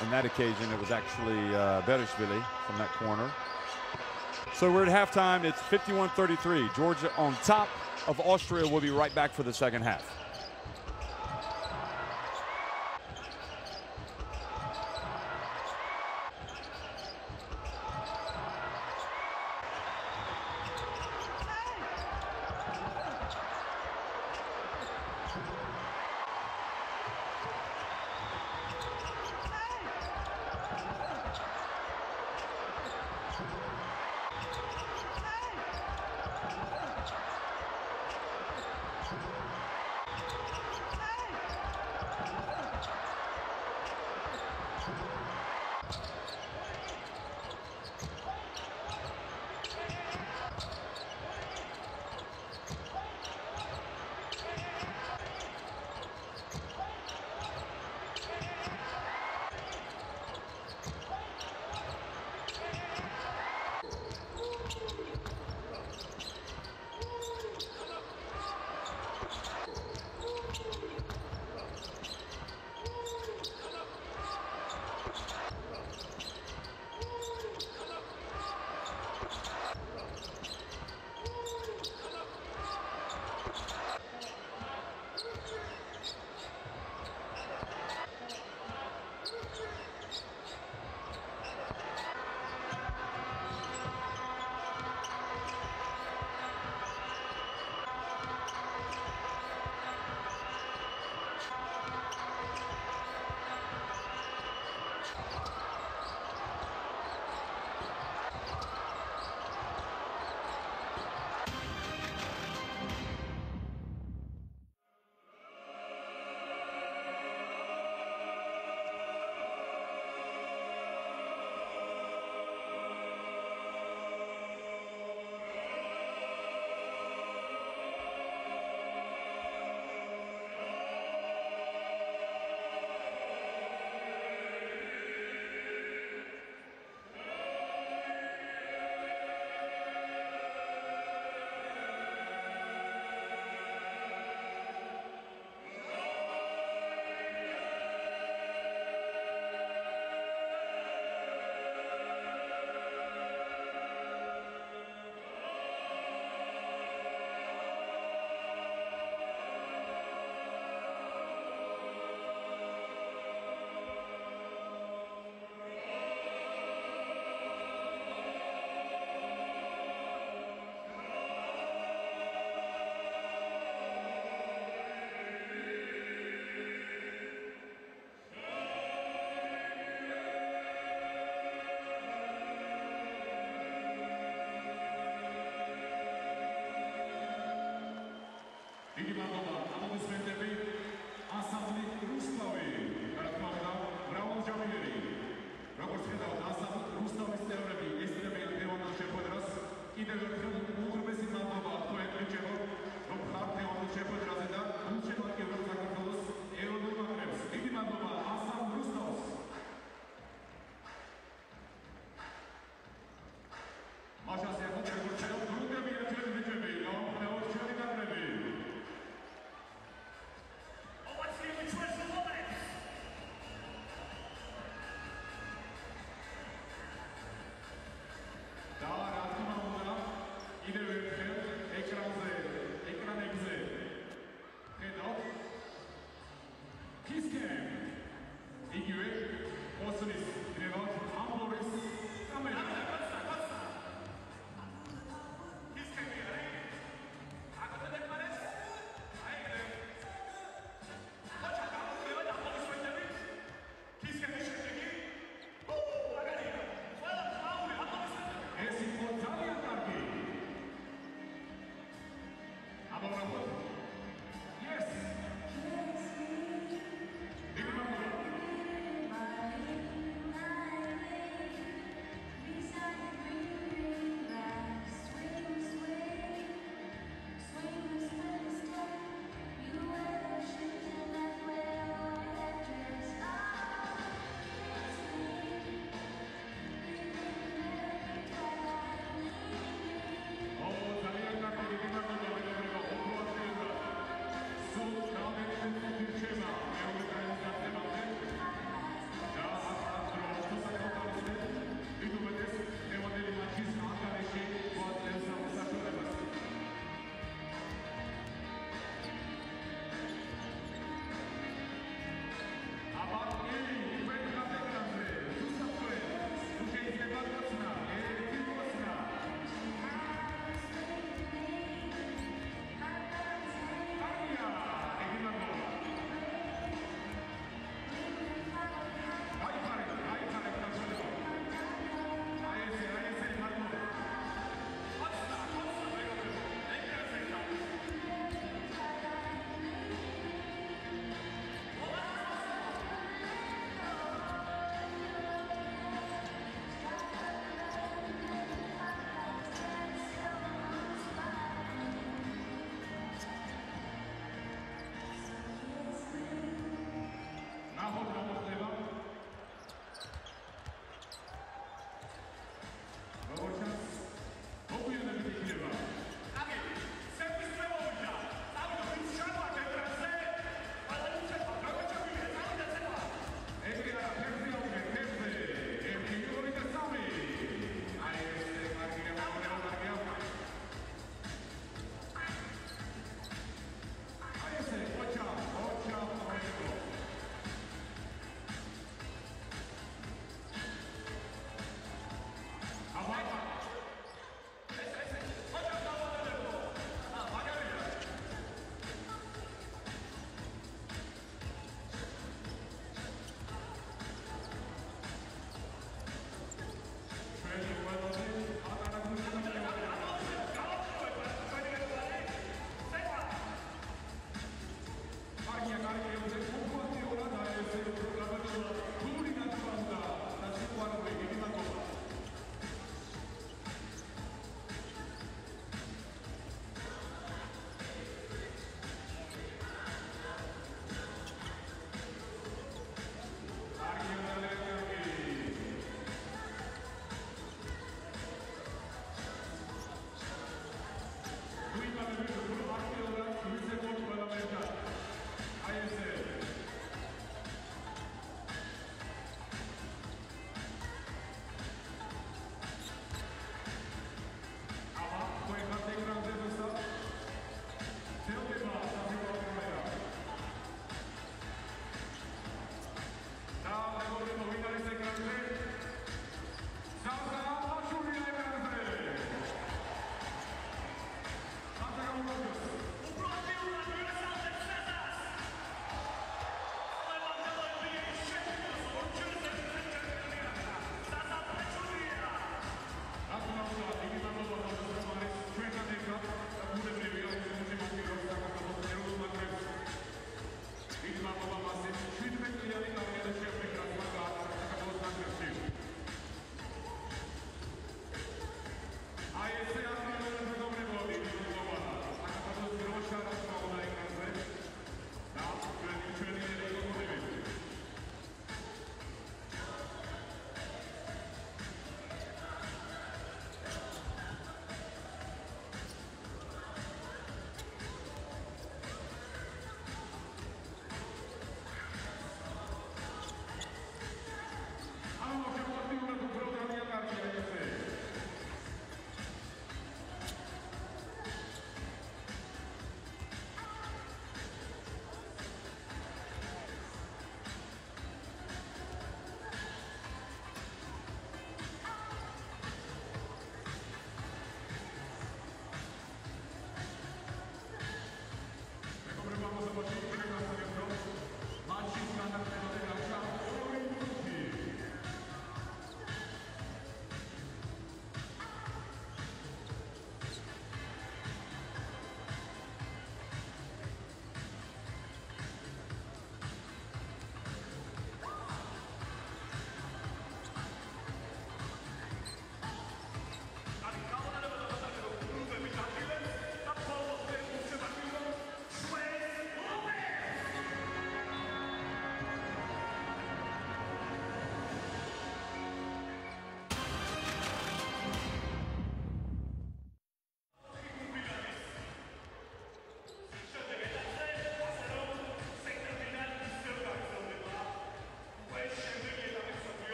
on that occasion it was actually Berishvili from that corner. So we're at halftime. It's 51-33. Georgia on top of Austria. We'll be right back for the second half.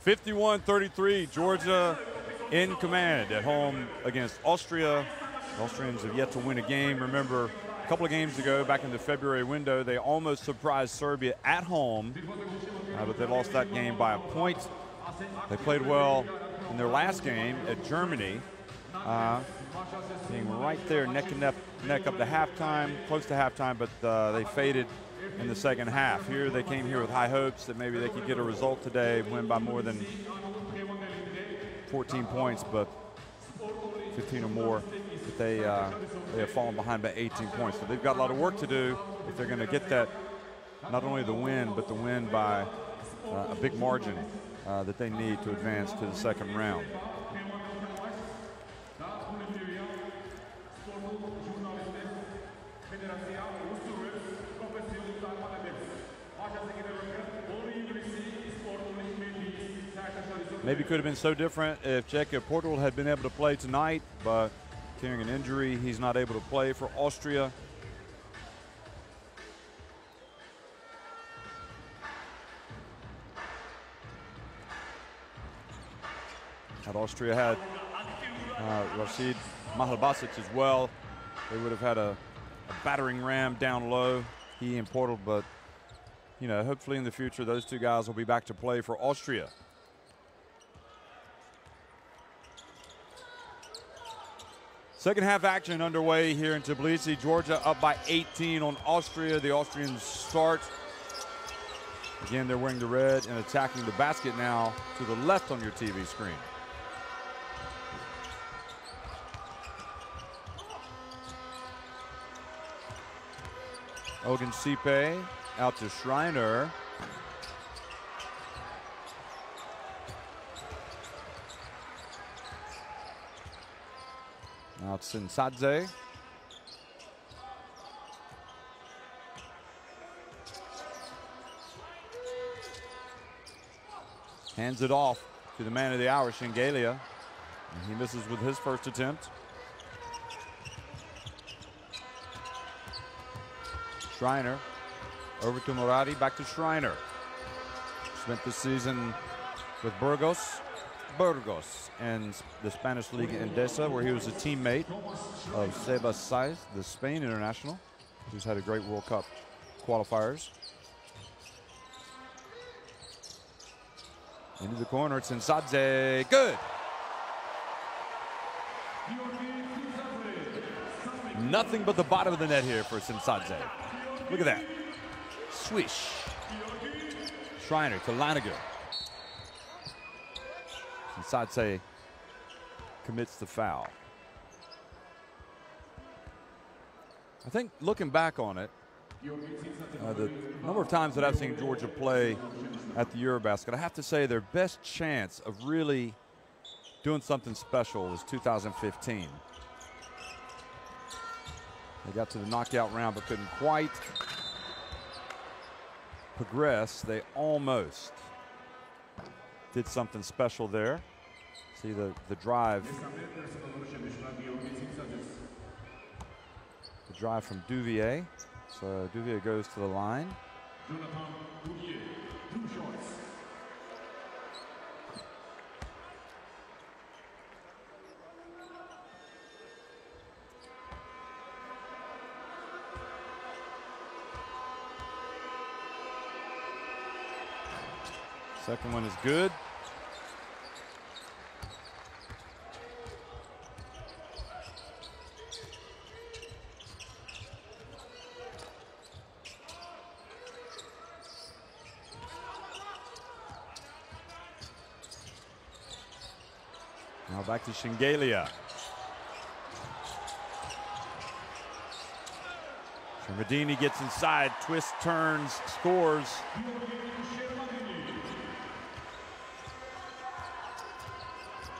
51-33, Georgia in command at home against Austria. The Austrians have yet to win a game. Remember, a couple of games ago, back in the February window, they almost surprised Serbia at home, but they lost that game by a point. They played well in their last game at Germany, being right there neck and neck up to halftime, close to halftime, but they faded in the second half. Here they came here with high hopes that maybe they could get a result today, win by more than 14 points, but 15 or more. But they have fallen behind by 18 points. So they've got a lot of work to do if they're going to get that, not only the win, but the win by a big margin that they need to advance to the second round. Maybe could have been so different if Jakob Poeltl had been able to play tonight, but carrying an injury, he's not able to play for Austria. Had Austria had Rashid Mahalbasic as well, they would have had a battering ram down low, he and Poeltl, but you know, hopefully in the future those two guys will be back to play for Austria. Second half action underway here in Tbilisi. Georgia up by 18 on Austria. The Austrians start. Again, they're wearing the red and attacking the basket now to the left on your TV screen. Ogunsipe out to Schreiner. Now it's Sinsadze. Hands it off to the man of the hour, Shengelia. And he misses with his first attempt. Schreiner over to Moradi, back to Schreiner. Spent the season with Burgos and the Spanish League Endesa, where he was a teammate of Sebas Saiz, the Spain international, who's had a great World Cup qualifiers. Into the corner, it's Sinsadze, good! Nothing but the bottom of the net here for Sinsadze. Look at that. Swish. Schreiner to Laniger. Sinsadze commits the foul. I think looking back on it, the number of times that I've seen Georgia play at the Eurobasket, I have to say their best chance of really doing something special was 2015. They got to the knockout round but couldn't quite progress. They almost did something special there. See the drive. The drive from Duvier. So Duvier goes to the line. Second one is good. Now back to Shengelia. Shermadini gets inside, twists, turns, scores.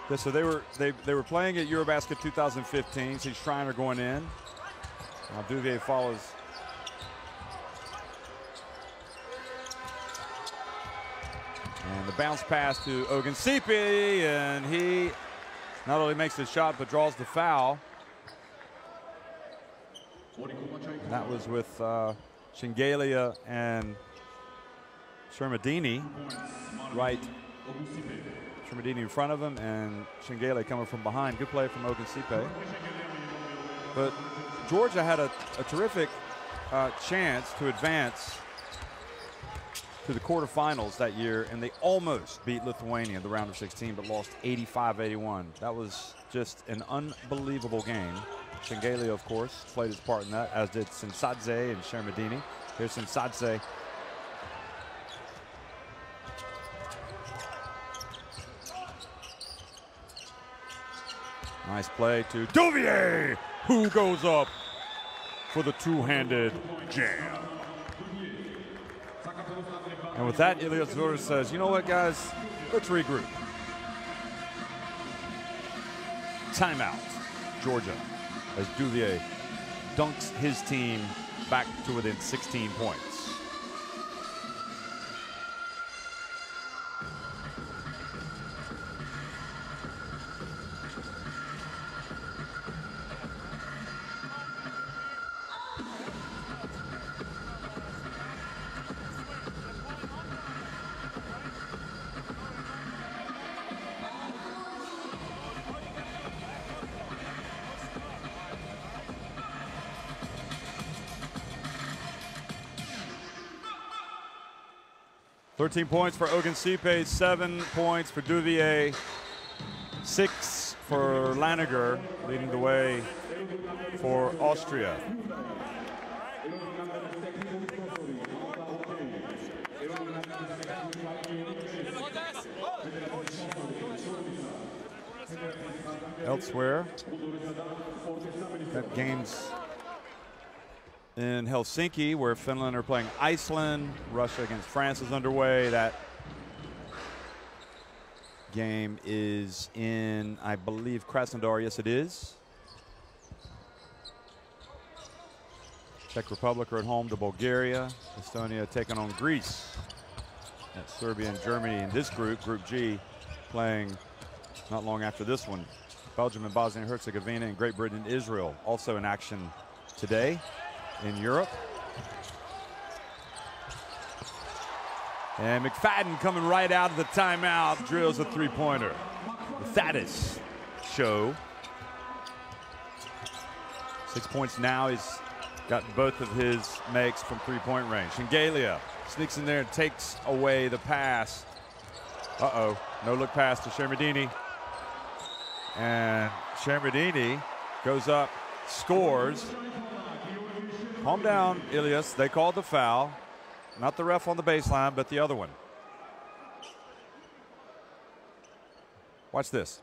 Yeah, so they were playing at Eurobasket 2015. See Schreiner going in. Now Duvier follows. And the bounce pass to Ogunsipe, and he not only makes the shot but draws the foul. And that was with Shengelia and Shermadini right Shermadini in front of him, and Shingele coming from behind. Good play from Ogunsipe. But Georgia had a terrific chance to advance to the quarterfinals that year, and they almost beat Lithuania in the round of 16, but lost 85-81. That was just an unbelievable game. Shingele, of course, played his part in that, as did Sinsadze and Shermadini. Here's Sinsadze. Nice play to Duvier, who goes up for the two-handed jam. And with that, Ilias Zoris says, you know what, guys? Let's regroup. Timeout, Georgia, as Duvier dunks his team back to within 16 points. $13 points for Ogunsipe, 7 points for Duvier, 6 for Laniger, leading the way for Austria. Elsewhere, got games in Helsinki, where Finland are playing Iceland. Russia against France is underway. That game is in, I believe, Krasnodar. Yes, it is. Czech Republic are at home to Bulgaria. Estonia taking on Greece. That's Serbia and Germany in this group, Group G, playing not long after this one. Belgium and Bosnia and Herzegovina, and Great Britain and Israel also in action today in Europe. And McFadden coming right out of the timeout, drills a three-pointer. The Thaddeus show. 6 points now. He's got both of his makes from three-point range. Shingalia sneaks in there and takes away the pass. Uh-oh, no-look pass to Shermadini. And Shermadini goes up, scores. Calm down, Ilias. They called the foul. Not the ref on the baseline, but the other one. Watch this.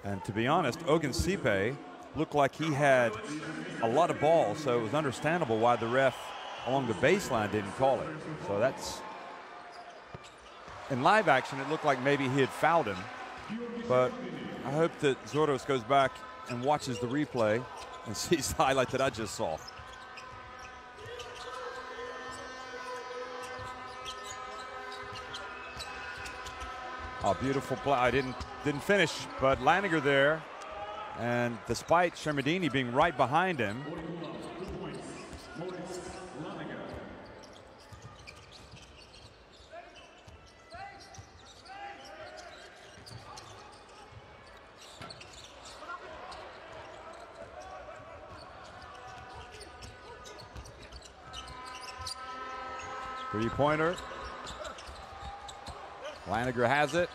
And to be honest, Ogunsipe looked like he had a lot of ball, so it was understandable why the ref along the baseline didn't call it. So that's, in live action, it looked like maybe he had fouled him. But I hope that Zoros goes back and watches the replay and sees the highlight that I just saw. Oh, beautiful play. I didn't finish, but Laniger there. And despite Shermadini being right behind him, three-pointer. Laniger has it.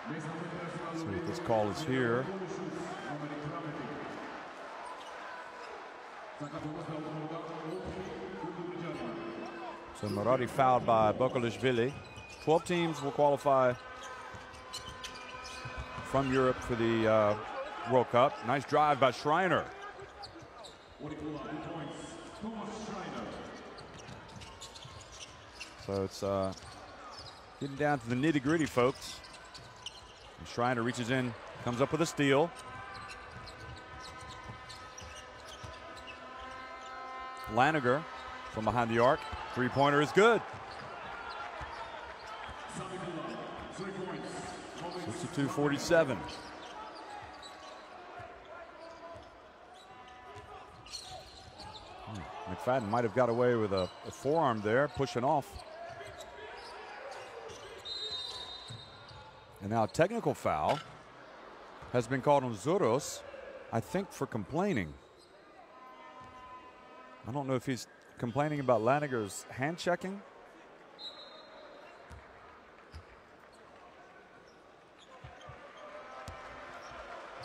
Let's see if this call is here. So Maradi fouled by Bokolishvili. 12 teams will qualify from Europe for the World Cup. Nice drive by Schreiner. So it's getting down to the nitty-gritty, folks. And Schreiner reaches in, comes up with a steal. Laniger from behind the arc. Three-pointer is good. 62-47. McFadden might have got away with a forearm there, pushing off. And now a technical foul has been called on Zuros, I think for complaining. I don't know if he's complaining about Laniger's hand checking.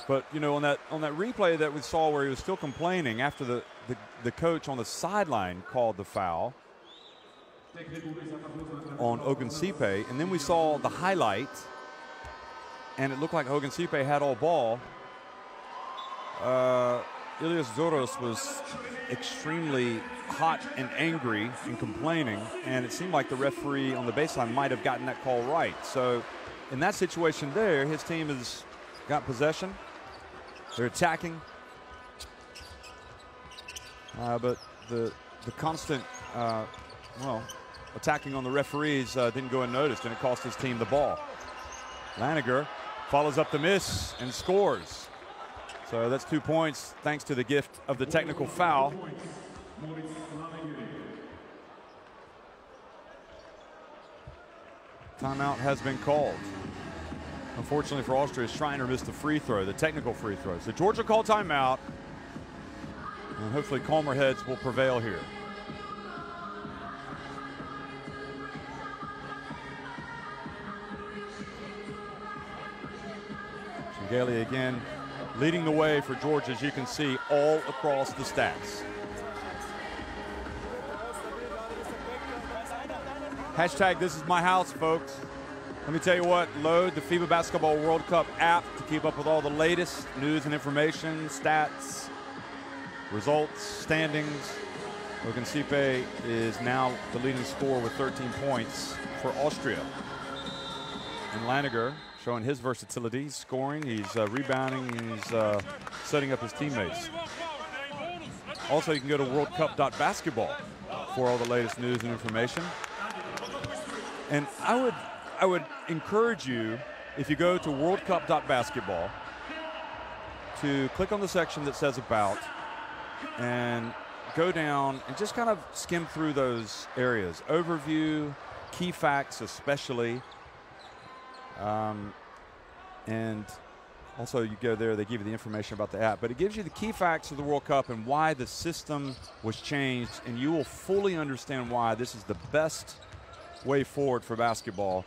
But you know, on that replay that we saw where he was still complaining after the coach on the sideline called the foul on Ogunsipe, and then we saw the highlight, and it looked like Ogunsipe had all ball. Ilias Zuros was extremely hot and angry and complaining, and it seemed like the referee on the baseline might have gotten that call right. So in that situation there, his team has got possession. They're attacking. But the constant, attacking on the referees didn't go unnoticed, and it cost his team the ball. Laniger follows up the miss and scores. So that's 2 points thanks to the gift of the technical foul. Timeout has been called. Unfortunately for Austria, Schreiner missed the free throw, the technical free throw. So Georgia called timeout, and hopefully calmer heads will prevail here. Shigeli again leading the way for Georgia, as you can see all across the stats. Hashtag this is my house, folks. Let me tell you what, load the FIBA Basketball World Cup app to keep up with all the latest news and information, stats, results, standings. Ogunsipe is now the leading scorer with 13 points for Austria. And Laniger showing his versatility. He's scoring, he's rebounding, he's setting up his teammates. Also, you can go to worldcup.basketball for all the latest news and information. And I would encourage you, if you go to worldcup.basketball, to click on the section that says About and go down and just kind of skim through those areas. Overview, key facts especially. And also you go there, they give you the information about the app, but it gives you the key facts of the World Cup and why the system was changed, and you will fully understand why this is the best way forward for basketball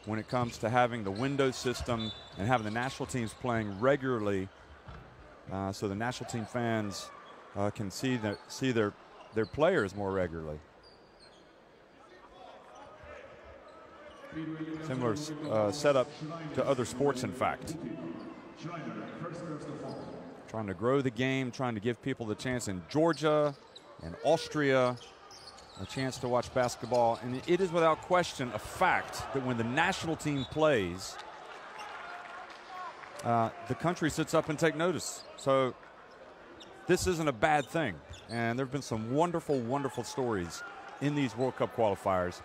when it comes to having the window system and having the national teams playing regularly, so the national team fans can see their players more regularly. Similar setup to other sports, in fact. Trying to grow the game, trying to give people the chance in Georgia and Austria a chance to watch basketball. And it is without question a fact that when the national team plays, the country sits up and takes notice. So this isn't a bad thing. And there have been some wonderful, wonderful stories in these World Cup qualifiers.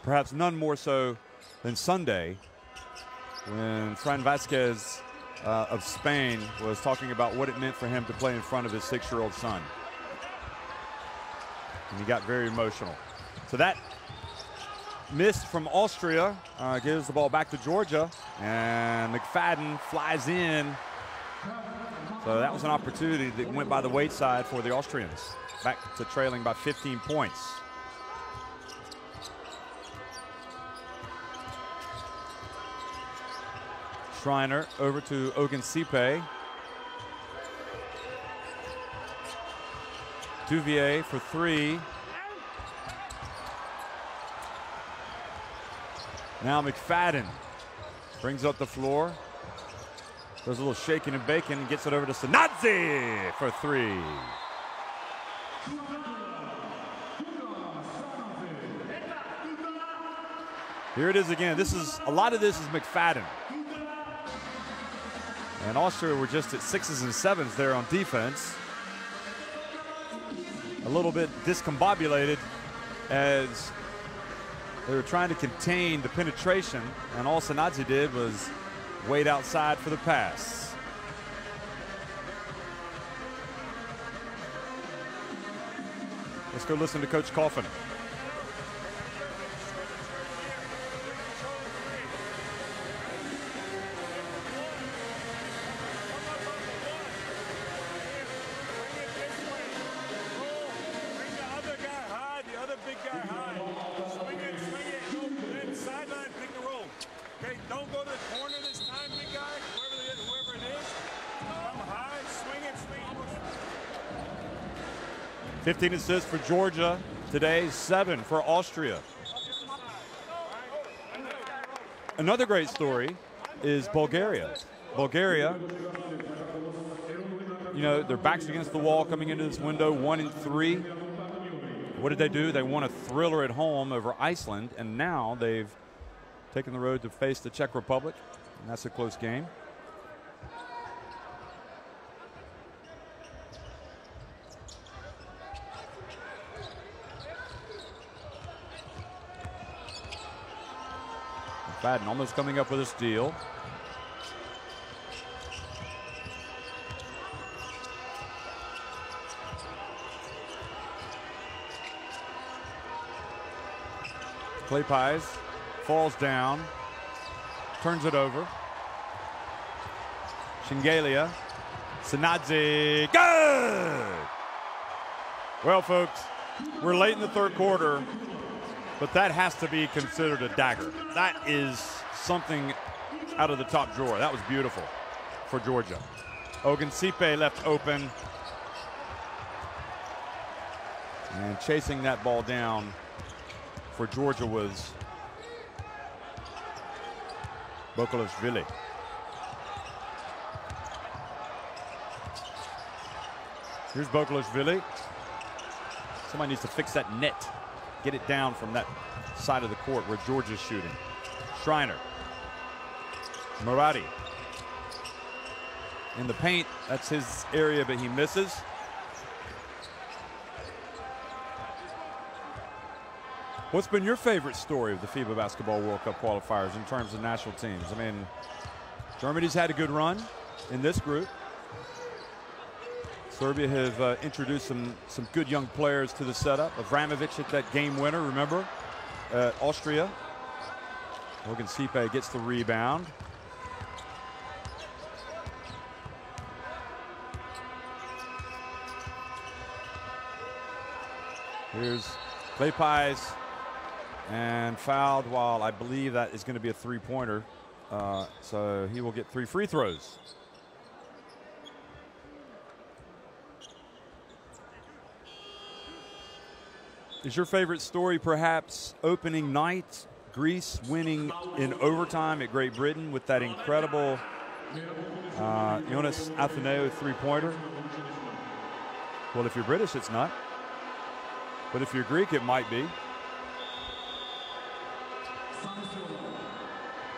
Perhaps none more so than Sunday, when Fran Vasquez of Spain was talking about what it meant for him to play in front of his 6-year-old son. And he got very emotional. So that miss from Austria gives the ball back to Georgia, and McFadden flies in. So that was an opportunity that went by the wayside for the Austrians, back to trailing by 15 points. Schreiner over to Ogunsipe. Duvier for three. Now McFadden brings up the floor. Does a little shaking and baking and gets it over to Sanadze for three. Here it is again. A lot of this is McFadden. And Austria were just at 6s and 7s there on defense. a little bit discombobulated as they were trying to contain the penetration, and all Sanadze did was wait outside for the pass. Let's go listen to Coach Coffin. Okay, don't go to the corner this time, big guy. Whoever it is, come high, swing it, swing it. 15 assists for Georgia today, 7 for Austria. Another great story is Bulgaria. Bulgaria, you know, their backs against the wall coming into this window, 1-3. What did they do? They won a thriller at home over Iceland, and now they've taken the road to face the Czech Republic, and that's a close game. McFadden almost coming up with a steal. Clay Pies falls down, turns it over. Shingalia, Sanadze, good! Well, folks, we're late in the third quarter, but that has to be considered a dagger. That is something out of the top drawer. That was beautiful for Georgia. Ogunsipe left open. And chasing that ball down for Georgia was Bokolashvili. Here's Bokolashvili. Somebody needs to fix that net. Get it down from that side of the court where Georgia's shooting. Schreiner. Murati. In the paint, that's his area, but he misses. What's been your favorite story of the FIBA Basketball World Cup qualifiers in terms of national teams? I mean, Germany's had a good run in this group. Serbia have introduced some good young players to the setup. Avramovic hit that game winner, remember? Austria. Ogunsipe gets the rebound. Here's Clay Pies. And fouled while I believe that is going to be a three-pointer. So he will get 3 free throws. Is your favorite story perhaps opening night? Greece winning in overtime at Great Britain with that incredible Jonas Atheneo three-pointer? Well, if you're British, it's not. But if you're Greek, it might be.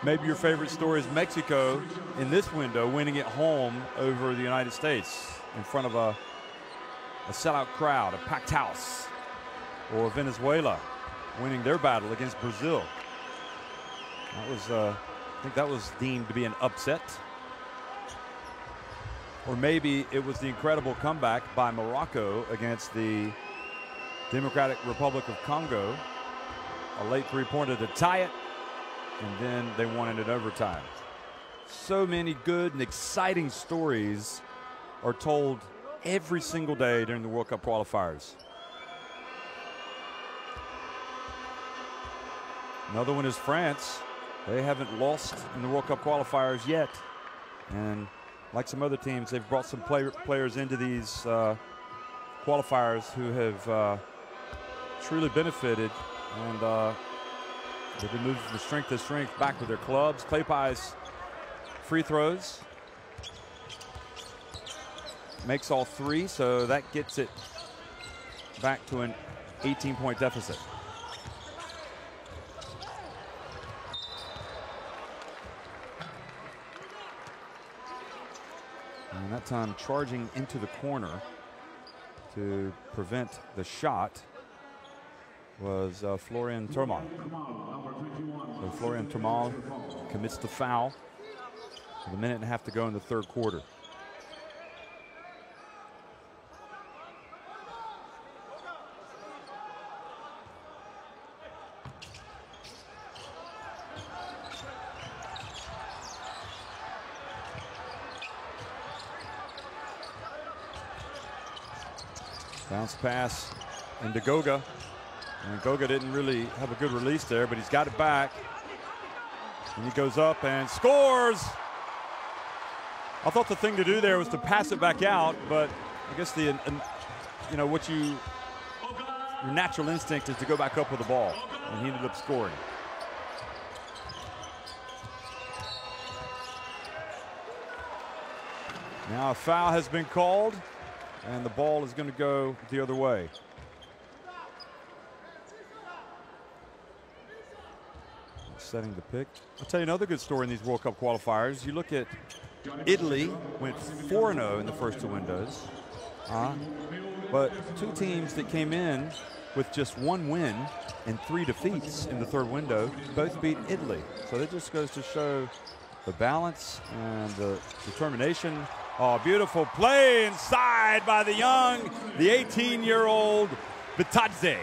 Maybe your favorite story is Mexico in this window winning at home over the United States in front of a sellout crowd, a packed house. Or Venezuela winning their battle against Brazil. That was, I think that was deemed to be an upset. Or maybe it was the incredible comeback by Morocco against the Democratic Republic of Congo. A late three-pointer to tie it, and then they won it in overtime. So many good and exciting stories are told every single day during the World Cup qualifiers. Another one is France. They haven't lost in the World Cup qualifiers yet. And like some other teams, they've brought some players into these qualifiers who have truly benefited. And they've been moving from strength to strength back with their clubs. Clay Pies free throws. Makes all 3, so that gets it back to an 18-point deficit. And that time charging into the corner to prevent the shot was Florian Turmal. So Florian Turmal commits the foul with a minute and a half to go in the third quarter. Bounce pass into Goga. And Goga didn't really have a good release there, but he's got it back. And he goes up and scores. I thought the thing to do there was to pass it back out, but I guess your natural instinct is to go back up with the ball, and he ended up scoring. Now a foul has been called, and the ball is going to go the other way. Setting the pick. I'll tell you another good story in these World Cup qualifiers. You look at Italy, went 4-0 in the first two windows. But two teams that came in with just one win and 3 defeats in the third window both beat Italy. So that just goes to show the balance and the determination. Oh, beautiful play inside by the 18-year-old Bitadze.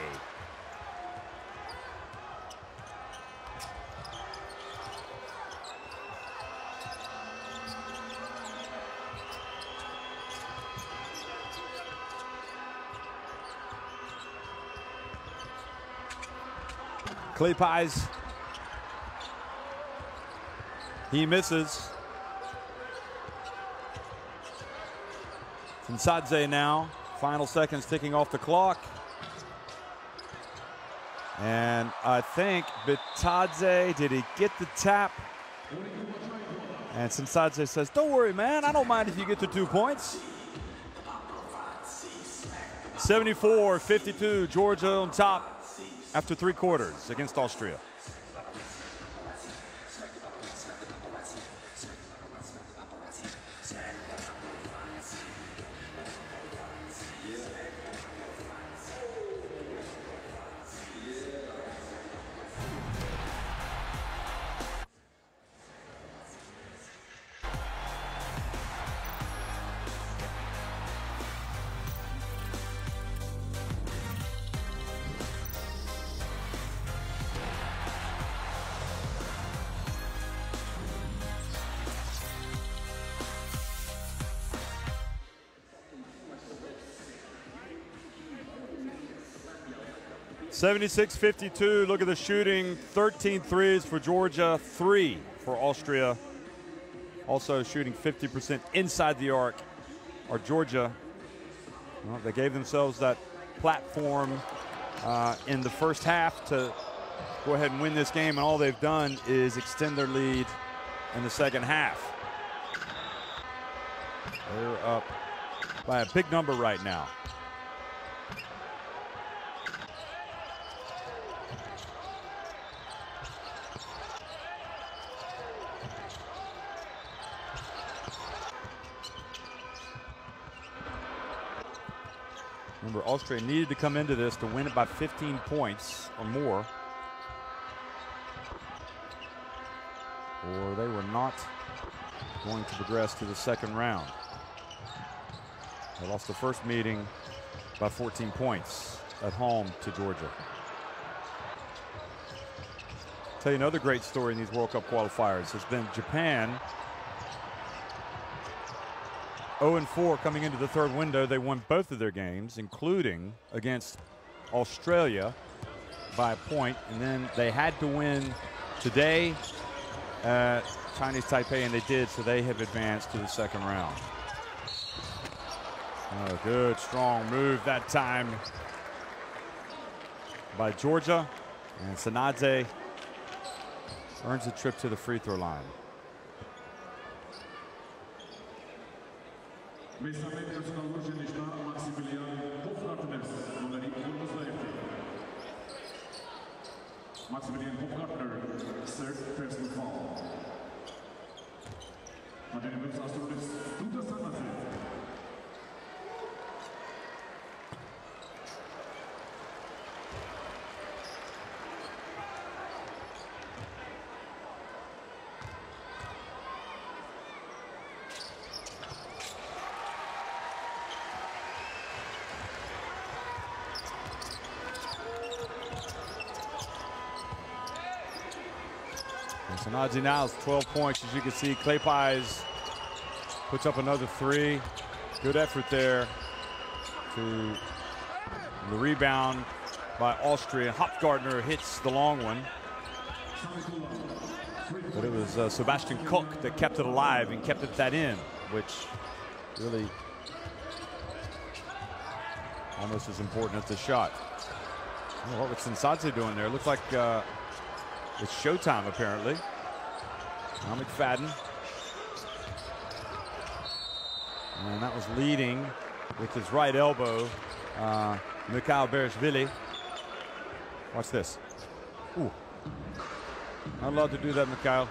Clay Pies. He misses. Sinsadze now. Final seconds ticking off the clock. And I think Bitadze, did he get the tap? And Sinsadze says, don't worry, man. I don't mind if you get the 2 points. 74-52, Georgia on top after 3 quarters against Austria. (76-52). Look at the shooting. 13 threes for Georgia, 3 for Austria. Also shooting 50% inside the arc are Georgia. Well, they gave themselves that platform in the first half to go ahead and win this game, and all they've done is extend their lead in the second half. They're up by a big number right now. Remember, Austria needed to come into this to win it by 15 points or more, or they were not going to progress to the second round. They lost the first meeting by 14 points at home to Georgia. I'll tell you another great story in these World Cup qualifiers has been Japan. 0-4 coming into the third window. They won both of their games, including against Australia by a point, and then they had to win today at Chinese Taipei, and they did, so they have advanced to the second round. Oh, good, strong move that time by Georgia, and Sinadze earns a trip to the free throw line. Maximilian Hofgartner, third personal foul. Sanadze now has 12 points, as you can see. Klepais puts up another 3. Good effort there to the rebound by Austria. Hopgardner hits the long one. But it was Sebastian Koch that kept it alive and kept it at that end, which really almost as important as the shot. Oh, what was Sanadze doing there? Looks like it's showtime, apparently. Now McFadden. And that was leading with his right elbow, Mikhail Bereshvili. Watch this. Ooh. Not allowed to do that, Mikhail.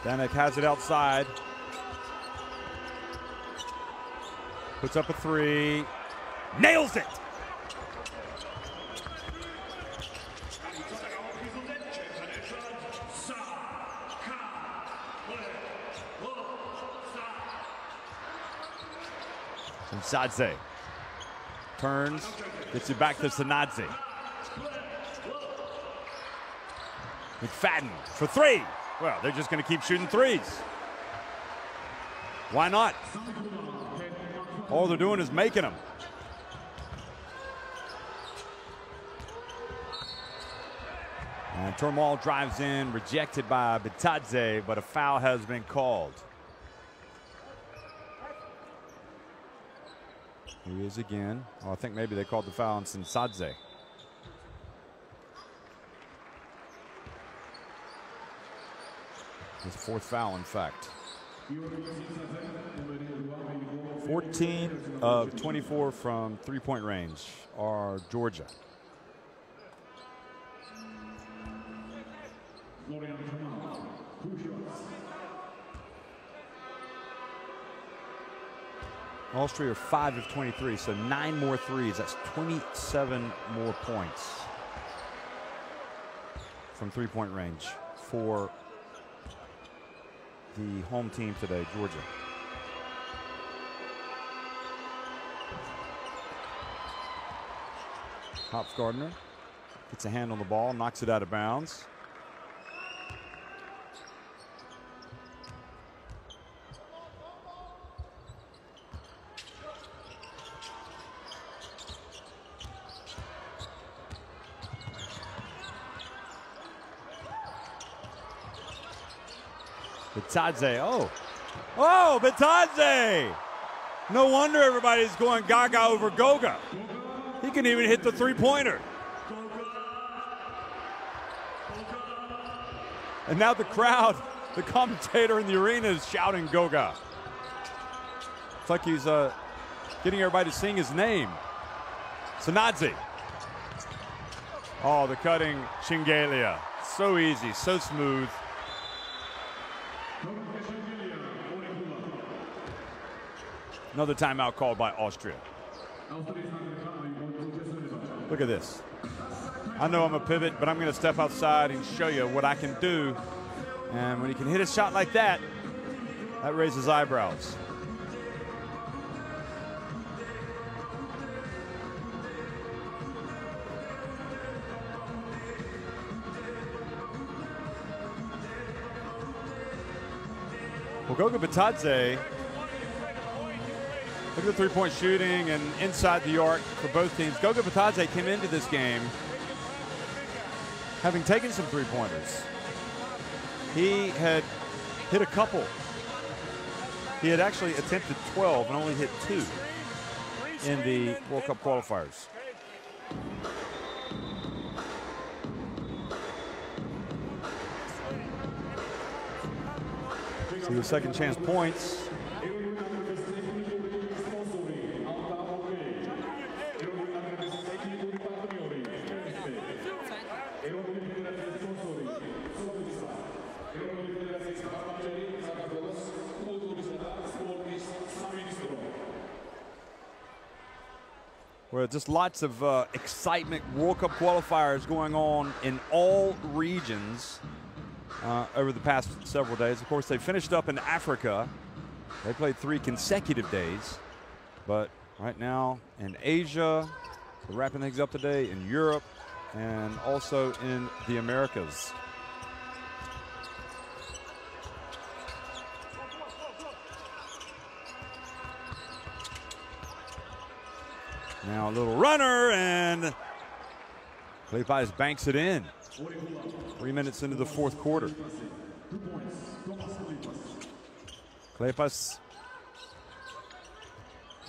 Danek has it outside. Puts up a 3. Nails it! Sanadze turns, gets it back to Sanadze. McFadden for 3. Well, they're just going to keep shooting 3s. Why not? All they're doing is making them. And Turmal drives in, rejected by Bitadze, but a foul has been called. He is again. Oh, I think maybe they called the foul on Sanadze. His 4th foul, in fact. 14 of 24 from three-point range are Georgia. Austria are 5 of 23, so 9 more threes. That's 27 more points from three-point range for the home team today, Georgia. Hopgardner gets a hand on the ball, knocks it out of bounds. Bitadze, oh, Bitadze! No wonder everybody's going gaga over Goga. He can even hit the three-pointer. And now the crowd, the commentator in the arena is shouting Goga. It's like he's getting everybody to sing his name. Sanadze. Oh, the cutting Shingelia. So easy, so smooth. Another timeout called by Austria. Look at this. I know I'm a pivot, but I'm going to step outside and show you what I can do. And when you can hit a shot like that, that raises eyebrows. Well, Goga Bitadze, look at the three-point shooting and inside the arc for both teams. Goga Bitadze came into this game having taken some three-pointers. He had hit a couple. He had actually attempted 12 and only hit 2 in the World Cup qualifiers. So the second chance points. Well, just lots of excitement. World Cup qualifiers going on in all regions over the past several days. Of course, they finished up in Africa. They played 3 consecutive days. But right now in Asia, they're wrapping things up today in Europe and also in the Americas. Now a little runner, and Kleypas banks it in. 3 minutes into the 4th quarter. Kleypas,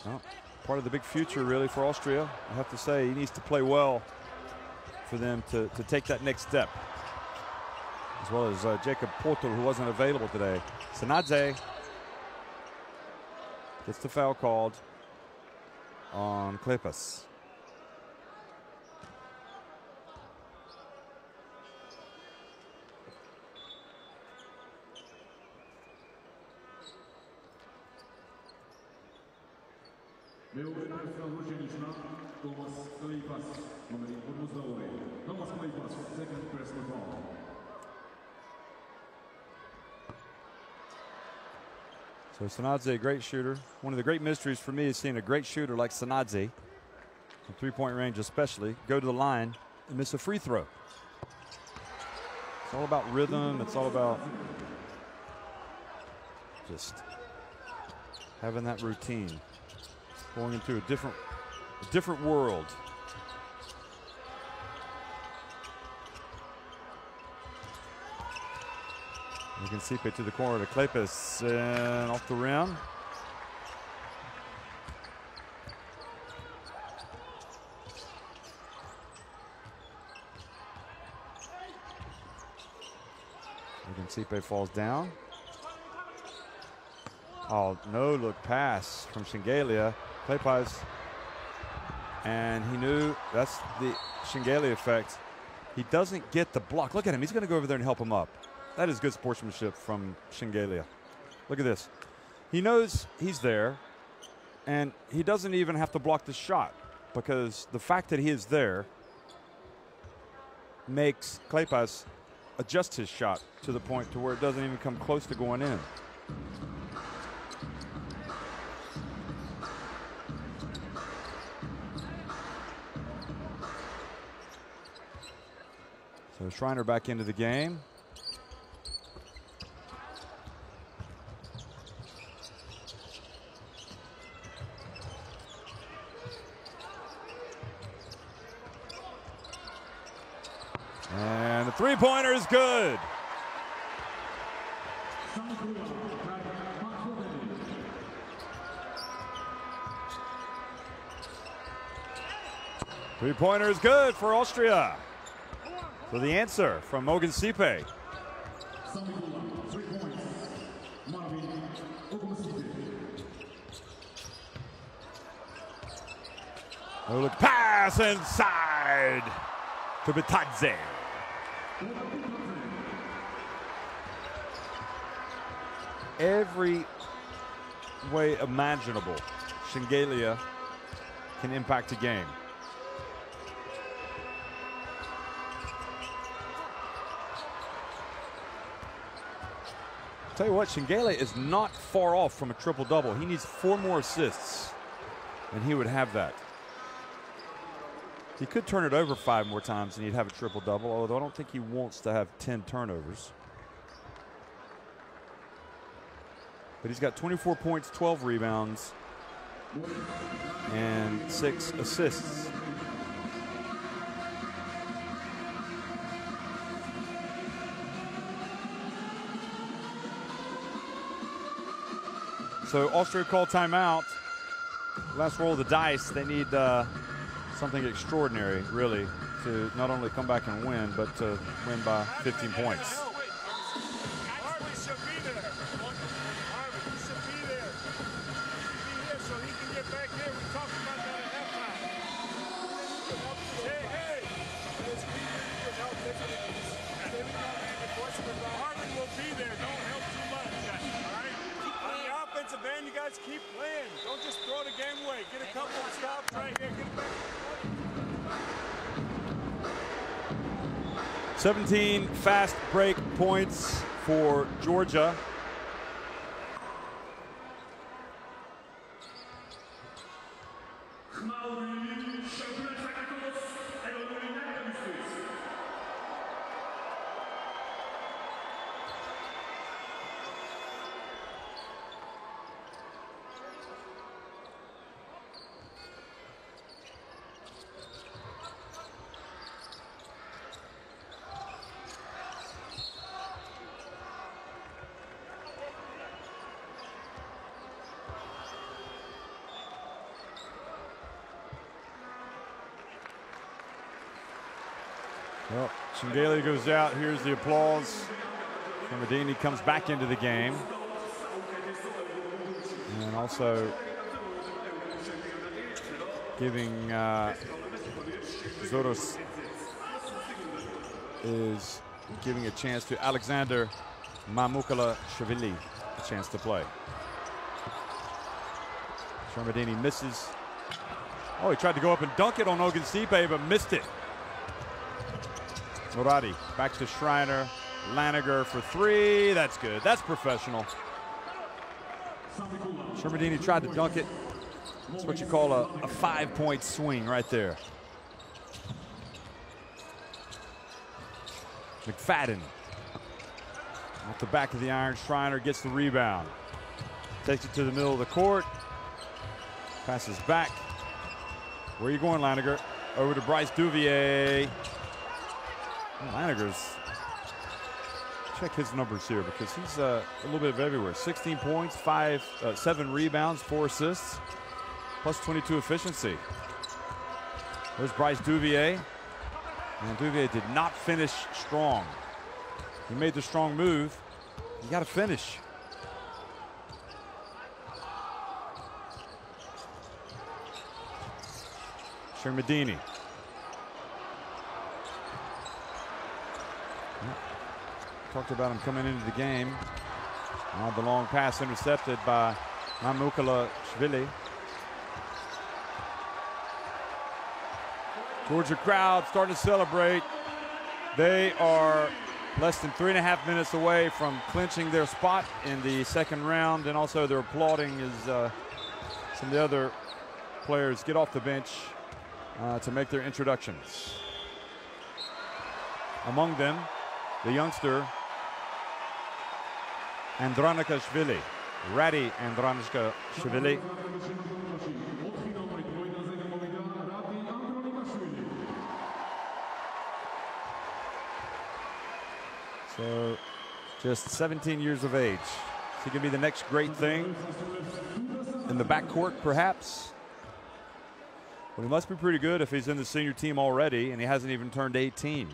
well, part of the big future really for Austria. I have to say he needs to play well for them to take that next step. As well as Jacob Porto, who wasn't available today. Sanadze gets the foul called on Kleypas. Second personal foul. So Sanadze, a great shooter. One of the great mysteries for me is seeing a great shooter like Sanadze, from 3-point range especially, go to the line and miss a free throw. It's all about rhythm. It's all about just having that routine, going into a different world. You can see it to the corner to Kleypas and off the rim. Sipe falls down. Oh, no look pass from Shengelia. Kleypas. And he knew that's the Shengelia effect. He doesn't get the block. Look at him. He's going to go over there and help him up. That is good sportsmanship from Shengelia. Look at this. He knows he's there, and he doesn't even have to block the shot because the fact that he is there makes Kleypas adjust his shot to the point to where it doesn't even come close to going in. So Schreiner back into the game. And the three-pointer is good. Three-pointer is good for Austria. So the answer from Mogan Sipe. Oh, look, pass inside to Bitadze. Every way imaginable, Shengelia can impact a game. Tell you what, Shengelia is not far off from a triple-double. He needs 4 more assists, and he would have that. He could turn it over 5 more times, and he'd have a triple-double, although I don't think he wants to have 10 turnovers. But he's got 24 points, 12 rebounds, and 6 assists. So Austria called timeout. Last roll of the dice. They need something extraordinary, really, to not only come back and win, but to win by 15 points. You guys keep playing. Don't just throw the game away. Get a couple of stops right here. Get it back. 17 fast break points for Georgia. Well, Chingale goes out. Here's the applause. Shermadini comes back into the game. And also giving Zoros is giving a chance to Alexander Mamukala-Shvili a chance to play. Shermadini misses. Oh, he tried to go up and dunk it on Ogunsipe, but missed it. Murati back to Schreiner. Laniger for three. That's good. That's professional. Shermadini tried to dunk it. That's what you call a 5-point swing right there. McFadden off the back of the iron. Schreiner gets the rebound. Takes it to the middle of the court. Passes back. Where are you going, Laniger? Over to Bryce Duvier. Laniger's, check his numbers here because he's a little bit of everywhere. 16 points, 7 rebounds, 4 assists, plus 22 efficiency. There's Bryce Duvier. And Duvier did not finish strong. He made the strong move. You got to finish. Shermadini. Talked about him coming into the game. Now the long pass intercepted by Mamukala-Shvili. Georgia crowd starting to celebrate. They are less than 3.5 minutes away from clinching their spot in the second round, and also they're applauding as some of the other players get off the bench to make their introductions. Among them, the youngster Andronikashvili, Radi Andronikashvili. So just 17 years of age. He could be the next great thing in the backcourt, perhaps. But he must be pretty good if he's in the senior team already and he hasn't even turned 18.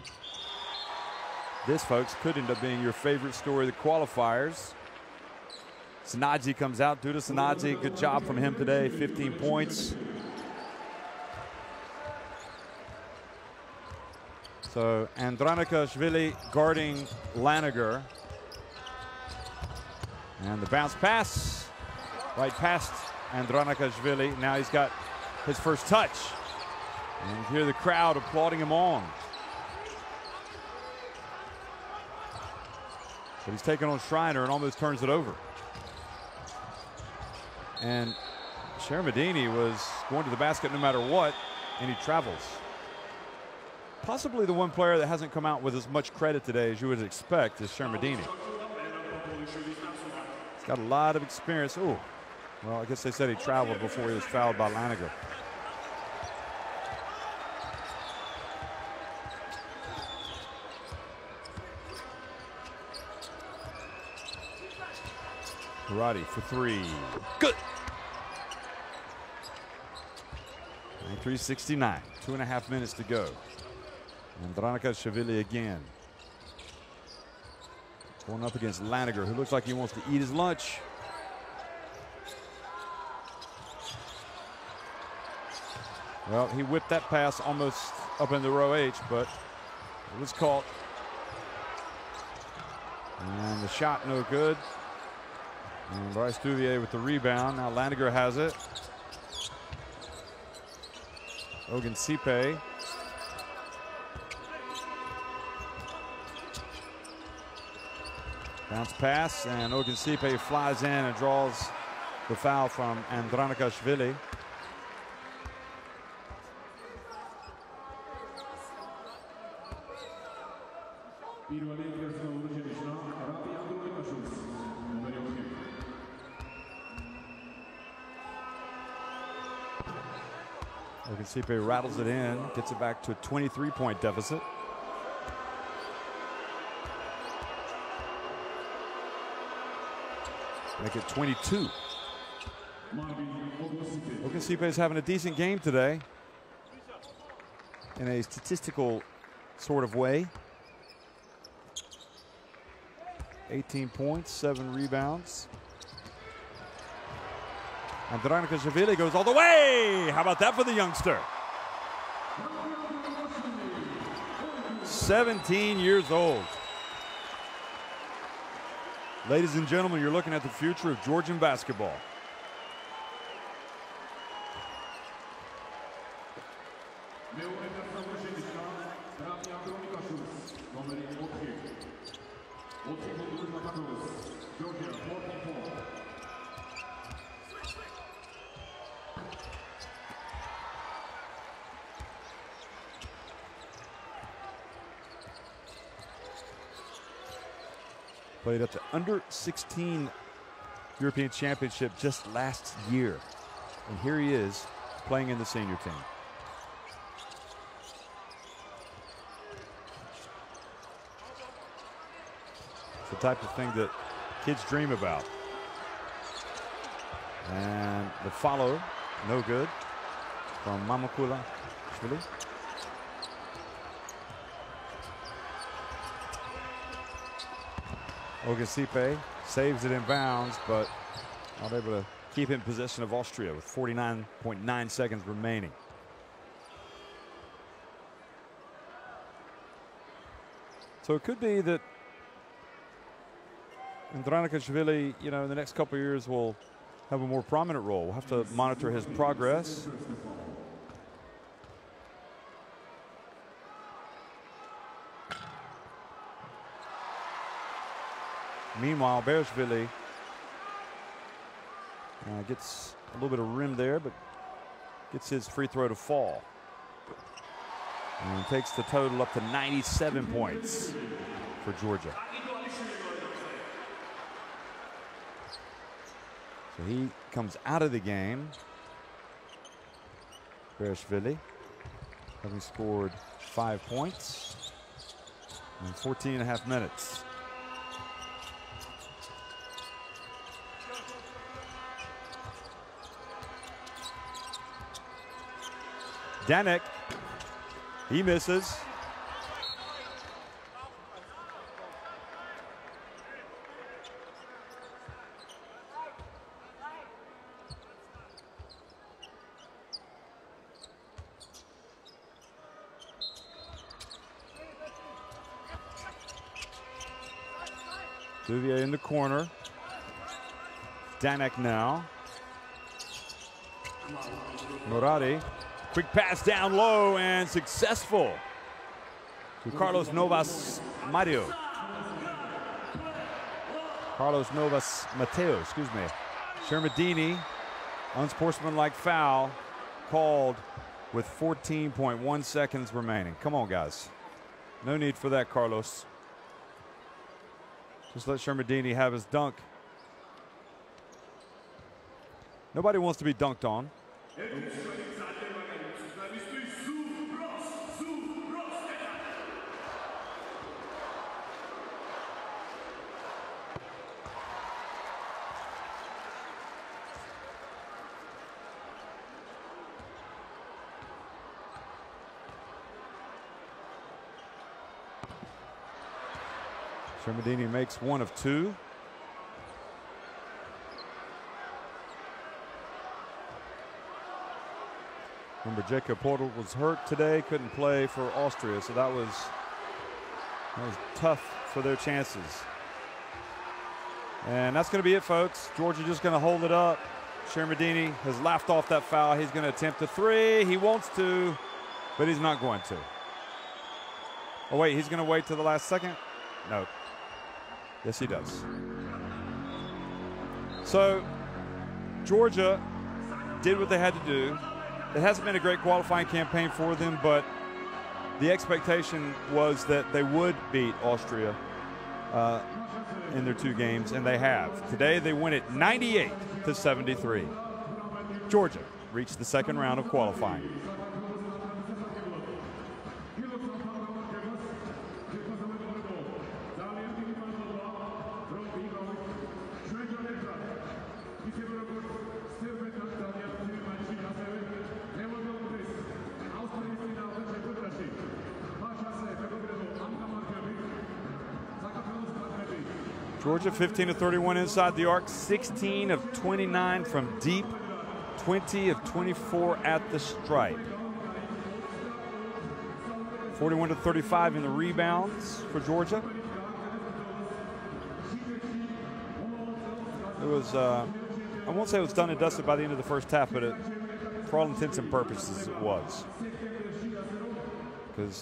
This, folks, could end up being your favorite story of the qualifiers. Sanadzi comes out. Duda Sanadzi, good job from him today. 15 points. So Andronikashvili guarding Laniger. And the bounce pass right past Andronikashvili. Now he's got his first touch. And you hear the crowd applauding him on. But he's taking on Schreiner and almost turns it over. And Shermadini was going to the basket no matter what, and he travels. Possibly the one player that hasn't come out with as much credit today as you would expect is Shermadini. He's got a lot of experience. Oh, well, I guess they said he traveled before he was fouled by Laniger. Murati for three. Good. 93-69. 2.5 minutes to go. Andronikashvili again. Going up against Laniger, who looks like he wants to eat his lunch. Well, he whipped that pass almost up in the row H, but it was caught. And the shot no good. And Bryce Duvier with the rebound. Now Laniger has it. Ogunsipe. Bounce pass, and Ogunsipe flies in and draws the foul from Andronikashvili. Ogunsipe rattles it in, gets it back to a 23-point deficit. Make it 22. Ogunsipe is having a decent game today in a statistical sort of way. 18 points, 7 rebounds. And Andronikashvili goes all the way. How about that for the youngster? 17 years old. Ladies and gentlemen, you're looking at the future of Georgian basketball. Played at the under-16 European Championship just last year. And here he is playing in the senior team. It's the type of thing that kids dream about. And the follow, no good, from Mamukulashvili. Ogunsipe saves it in bounds, but not able to keep it in possession of Austria with 49.9 seconds remaining. So it could be that Andronikashvili, you know, in the next couple of years will have a more prominent role. We'll have to monitor his progress. Meanwhile, Bereshvili gets a little bit of rim there, but gets his free throw to fall. And takes the total up to 97 points for Georgia. So he comes out of the game. Bereshvili, having scored 5 points in 14.5 minutes. Danek, he misses. Duvier in the corner. Danek now. Morari. Quick pass down low and successful to Carlos Novas Mario. Carlos Novas Mateo, excuse me. Shermadini, unsportsmanlike foul called with 14.1 seconds remaining. Come on, guys. No need for that, Carlos. Just let Shermadini have his dunk. Nobody wants to be dunked on. Shermadini makes one of two. Remember, Jacob Portal was hurt today, couldn't play for Austria, so that was tough for their chances. And that's going to be it, folks. Georgia just going to hold it up. Shermadini has laughed off that foul. He's going to attempt a three. He wants to, but he's not going to. Oh, wait, he's going to wait till the last second? No. Yes, he does. So Georgia did what they had to do. It hasn't been a great qualifying campaign for them, but the expectation was that they would beat Austria in their 2 games, and they have. Today they win it 98-73. Georgia reached the second round of qualifying. Georgia 15 of 31 inside the arc, 16 of 29 from deep, 20 of 24 at the stripe. 41 to 35 in the rebounds for Georgia. It was, I won't say it was done and dusted by the end of the first half, but for all intents and purposes, it was. Because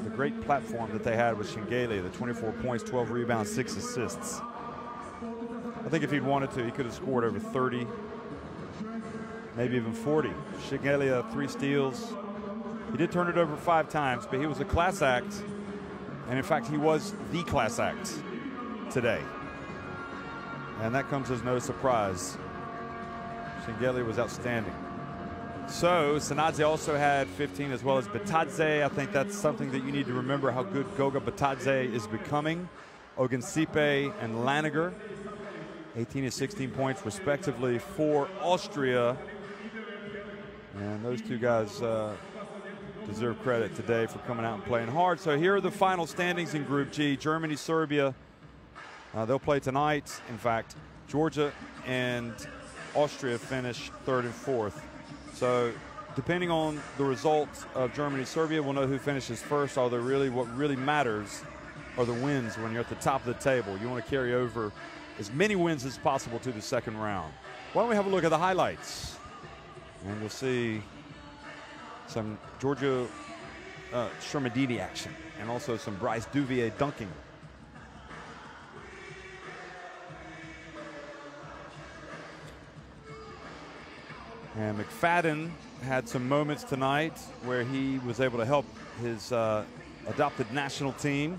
the great platform that they had with Shengelia, the 24 points, 12 rebounds, 6 assists. I think if he'd wanted to, he could have scored over 30, maybe even 40. Shengelia, 3 steals. He did turn it over 5 times, but he was a class act. And in fact, he was the class act today. And that comes as no surprise. Shengelia was outstanding. So Sanadze also had 15, as well as Batadze. I think that's something that you need to remember, how good Goga Batadze is becoming. Ogunsipe and Laniger, 18 and 16 points respectively for Austria. And those 2 guys deserve credit today for coming out and playing hard. So here are the final standings in Group G. Germany, Serbia, they'll play tonight. In fact, Georgia and Austria finish 3rd and 4th. So depending on the result of Germany-Serbia, we'll know who finishes first, although really what really matters are the wins when you're at the top of the table. You want to carry over as many wins as possible to the second round. Why don't we have a look at the highlights? And we'll see some Giorgio Shermadini action and also some Bryce Duvier dunking. And McFadden had some moments tonight where he was able to help his adopted national team.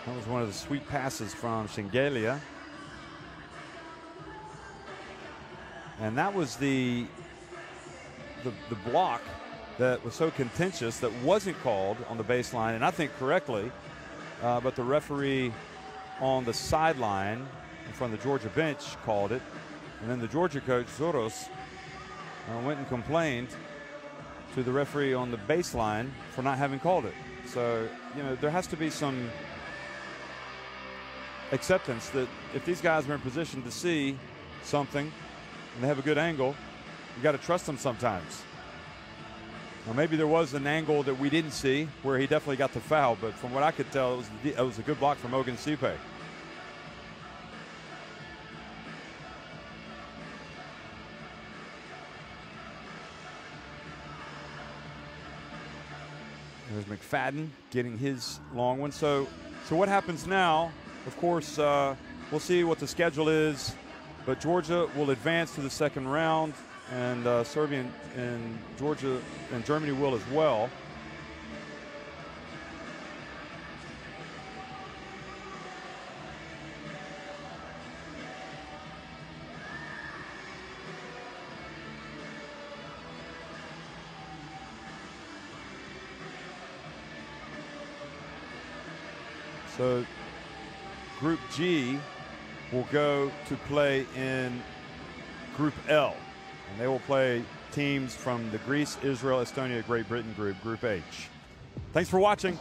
That was one of the sweet passes from Shengelia. And that was the block that was so contentious that wasn't called on the baseline, and I think correctly, but the referee on the sideline in front of the Georgia bench called it. And then the Georgia coach, Zoros, went and complained to the referee on the baseline for not having called it. So, you know, there has to be some acceptance that if these guys are in position to see something and they have a good angle, you got to trust them sometimes. Now, maybe there was an angle that we didn't see where he definitely got the foul, but from what I could tell, it was a good block from Ogunsipe. There's McFadden getting his long one. So what happens now? Of course, we'll see what the schedule is, but Georgia will advance to the second round, and Serbia and Georgia and Germany will as well. So Group G will go to play in Group L, and they will play teams from the Greece, Israel, Estonia, Great Britain group, Group H. Thanks for watching.